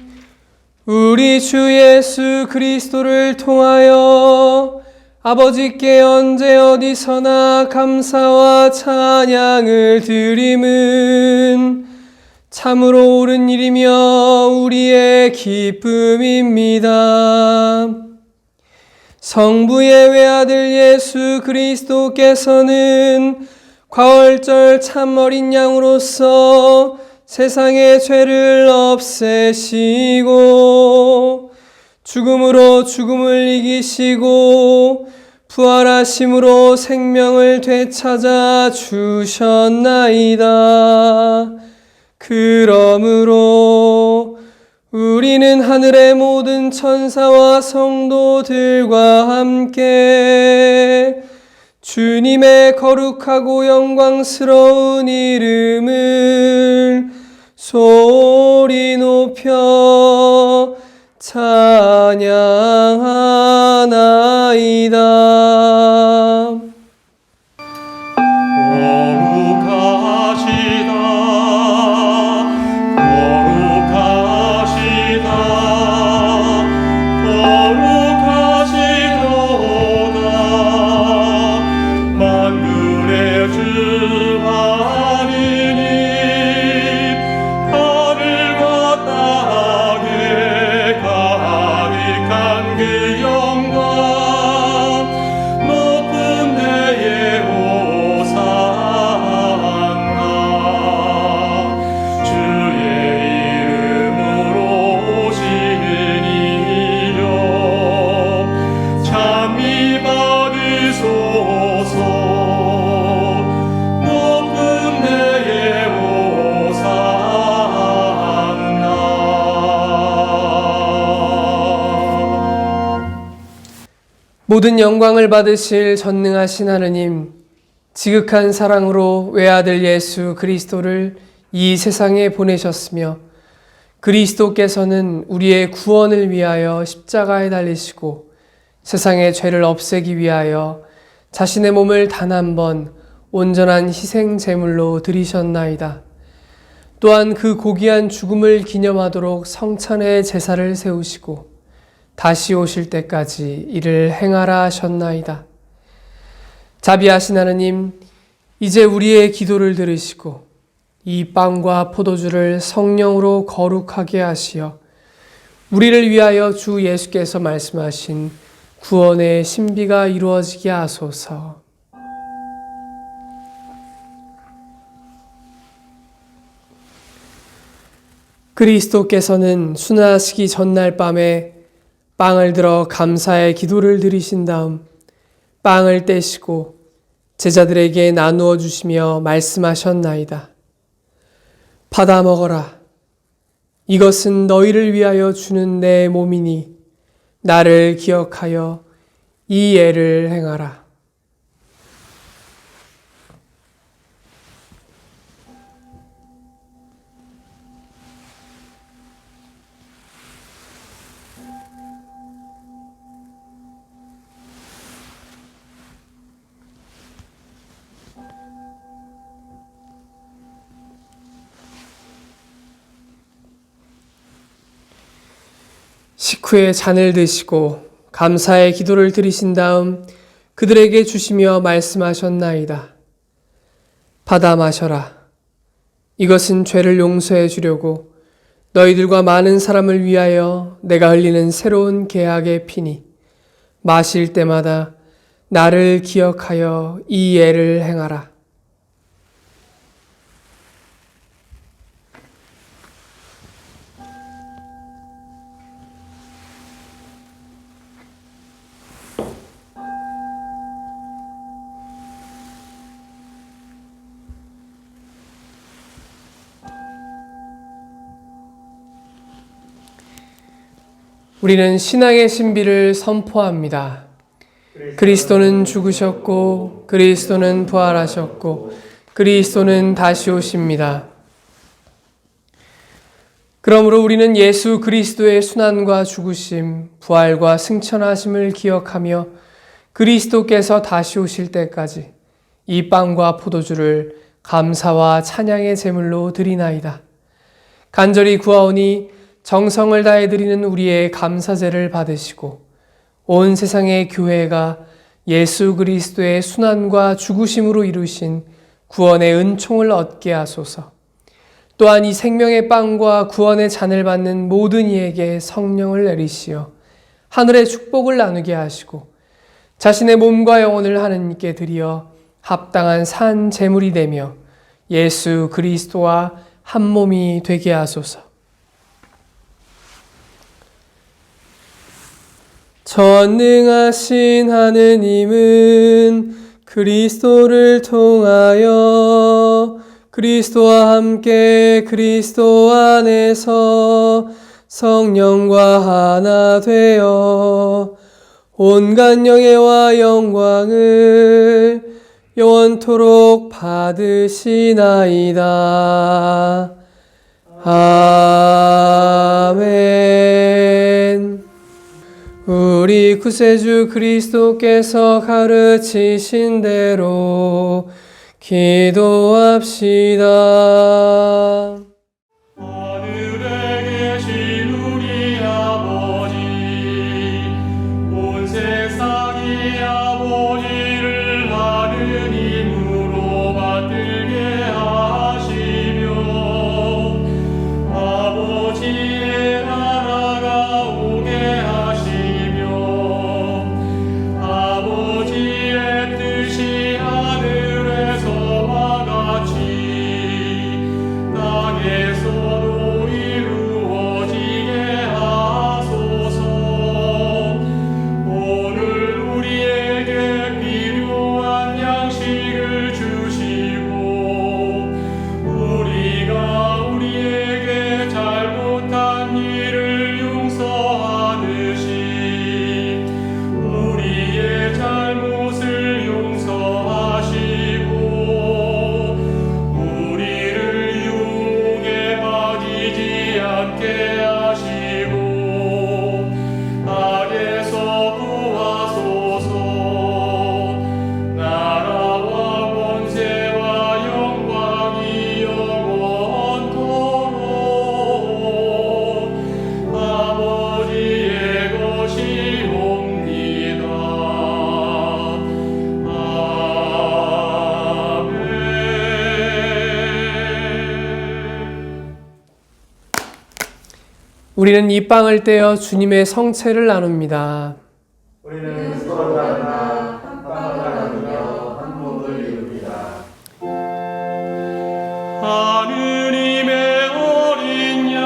C: 우리 주 예수 그리스도를 통하여 아버지께 언제 어디서나 감사와 찬양을 드림은 참으로 옳은 일이며 우리의 기쁨입니다. 성부의 외아들 예수 그리스도께서는 과월절 참 어린 양으로서 세상의 죄를 없애시고 죽음으로 죽음을 이기시고 부활하심으로 생명을 되찾아 주셨나이다. 그러므로 우리는 하늘의 모든 천사와 성도들과 함께 주님의 거룩하고 영광스러운 이름을 소리 높여 찬양하나이다. 모든 영광을 받으실 전능하신 하느님, 지극한 사랑으로 외아들 예수 그리스도를 이 세상에 보내셨으며 그리스도께서는 우리의 구원을 위하여 십자가에 달리시고 세상의 죄를 없애기 위하여 자신의 몸을 단 한 번 온전한 희생 제물로 드리셨나이다. 또한 그 고귀한 죽음을 기념하도록 성찬의 제사를 세우시고 다시 오실 때까지 이를 행하라 하셨나이다. 자비하신 하느님, 이제 우리의 기도를 들으시고 이 빵과 포도주를 성령으로 거룩하게 하시어 우리를 위하여 주 예수께서 말씀하신 구원의 신비가 이루어지게 하소서. 그리스도께서는 순환하시기 전날 밤에 빵을 들어 감사의 기도를 드리신 다음 빵을 떼시고 제자들에게 나누어 주시며 말씀하셨나이다. 받아 먹어라. 이것은 너희를 위하여 주는 내 몸이니 나를 기억하여 이 예를 행하라. 식후에 잔을 드시고 감사의 기도를 드리신 다음 그들에게 주시며 말씀하셨나이다. 받아 마셔라. 이것은 죄를 용서해 주려고 너희들과 많은 사람을 위하여 내가 흘리는 새로운 계약의 피니 마실 때마다 나를 기억하여 이 예를 행하라. 우리는 신앙의 신비를 선포합니다. 그리스도는 죽으셨고 그리스도는 부활하셨고 그리스도는 다시 오십니다. 그러므로 우리는 예수 그리스도의 순환과 죽으심, 부활과 승천하심을 기억하며 그리스도께서 다시 오실 때까지 이 빵과 포도주를 감사와 찬양의 제물로 드리나이다. 간절히 구하오니 정성을 다해 드리는 우리의 감사제를 받으시고 온 세상의 교회가 예수 그리스도의 순환과 죽으심으로 이루신 구원의 은총을 얻게 하소서. 또한 이 생명의 빵과 구원의 잔을 받는 모든 이에게 성령을 내리시어 하늘의 축복을 나누게 하시고 자신의 몸과 영혼을 하느님께 드리어 합당한 산 제물이 되며 예수 그리스도와 한 몸이 되게 하소서. 전능하신 하느님은 그리스도를 통하여 그리스도와 함께 그리스도 안에서 성령과 하나 되어 온갖 영예와 영광을 영원토록 받으시나이다. 아멘. 우리 구세주 그리스도께서 가르치신 대로 기도합시다.
E: 하늘에 계신 우리 아버지, 온 세상이 아버지를 하느님으로 받들게 하시며 아버지의 나라가 오게 하시며 아버지의 뜻이 하늘에서와 같이 땅에서도 이루어지게 하소서. 오늘 우리에게 필요한 양식을 주시고 우리가 우리에게 잘못한 일을 용서하듯이 우리의 잘못을 용서하시고 우리를 유혹에 빠지지 않게 하시고 악에서 구하소서. 나라와 권세와 영광이 영원토록 아버지의 것이옵니다. 아멘.
C: 우리는 이 빵을 떼어 주님의 성체를 나눕니다.
B: 우리는 서로 만나 한 빵을 나누며 한 몸을 이룹니다.
E: 하느님의 어린 양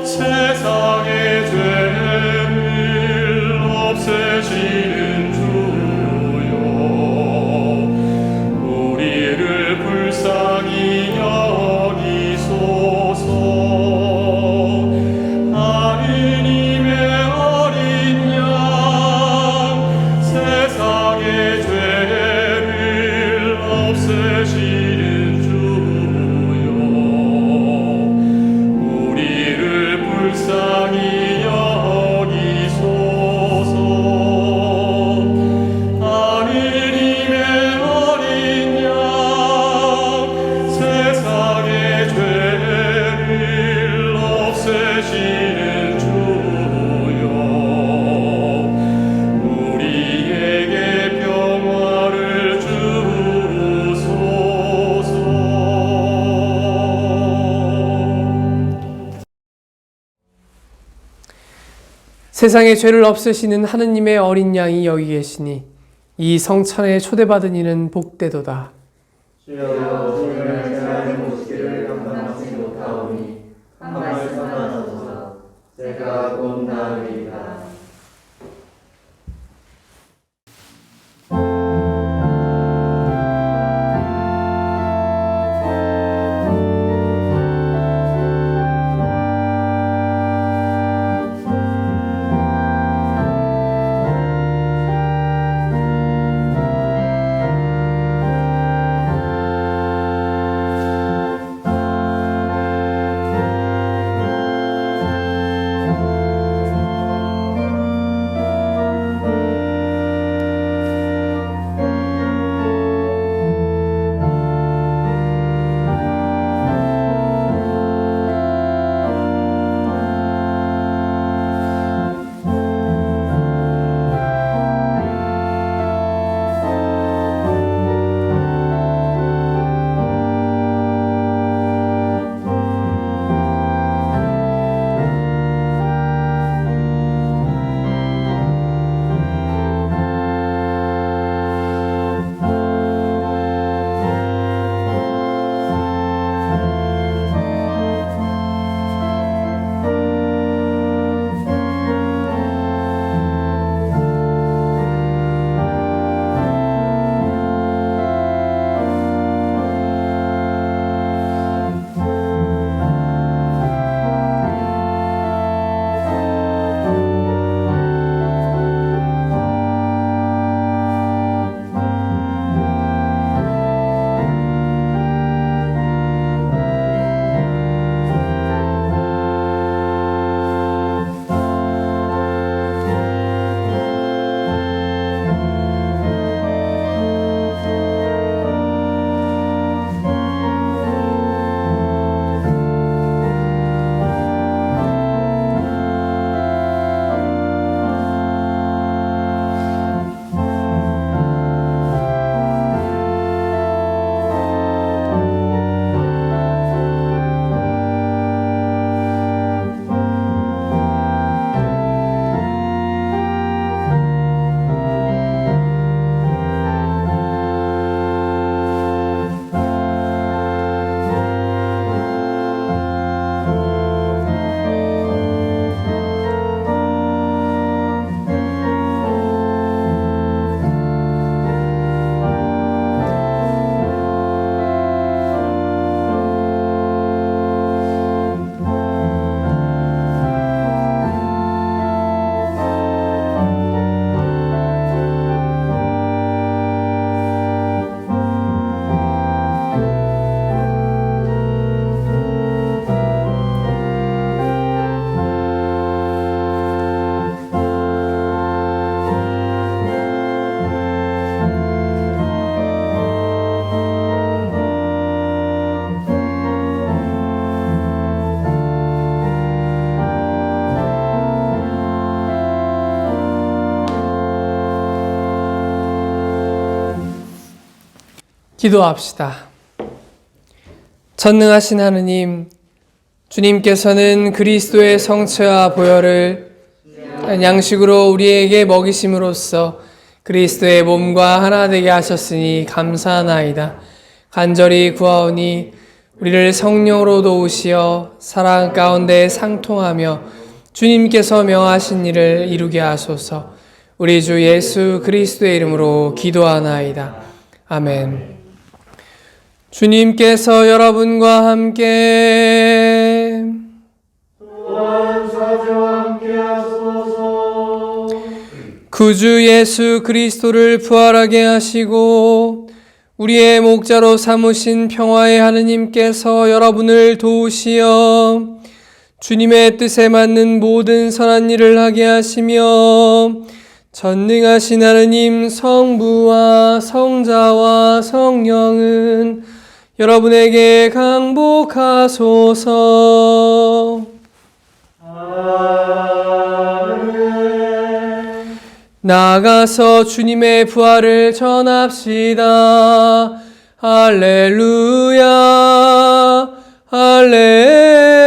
E: 세상의 죄를 없애시는 주여 우리를 불쌍히 여기소서. 하느님의 어린
C: 세상의 죄를 없애시는 하느님의 어린 양이 여기 계시니 이 성찬에 초대받은 이는 복되도다.
B: 주여 주님의 제안의 모시기를 감당하지 못하오니 한 말씀만 하소서. 제가 곧 나으리이다.
C: 기도합시다. 전능하신 하느님, 주님께서는 그리스도의 성체와 보혈을 양식으로 우리에게 먹이심으로써 그리스도의 몸과 하나 되게 하셨으니 감사하나이다. 간절히 구하오니 우리를 성령으로 도우시어 사랑 가운데 상통하며 주님께서 명하신 일을 이루게 하소서. 우리 주 예수 그리스도의 이름으로 기도하나이다. 아멘. 주님께서 여러분과 함께
B: 또한 사제와 함께 하소서.
C: 구주 예수 그리스도를 부활하게 하시고 우리의 목자로 삼으신 평화의 하느님께서 여러분을 도우시어 주님의 뜻에 맞는 모든 선한 일을 하게 하시며 전능하신 하느님 성부와 성자와 성령은 여러분에게 강복하소서.
B: 아멘.
C: 나아가서 주님의 부활을 전합시다. 할렐루야, 할렐루야.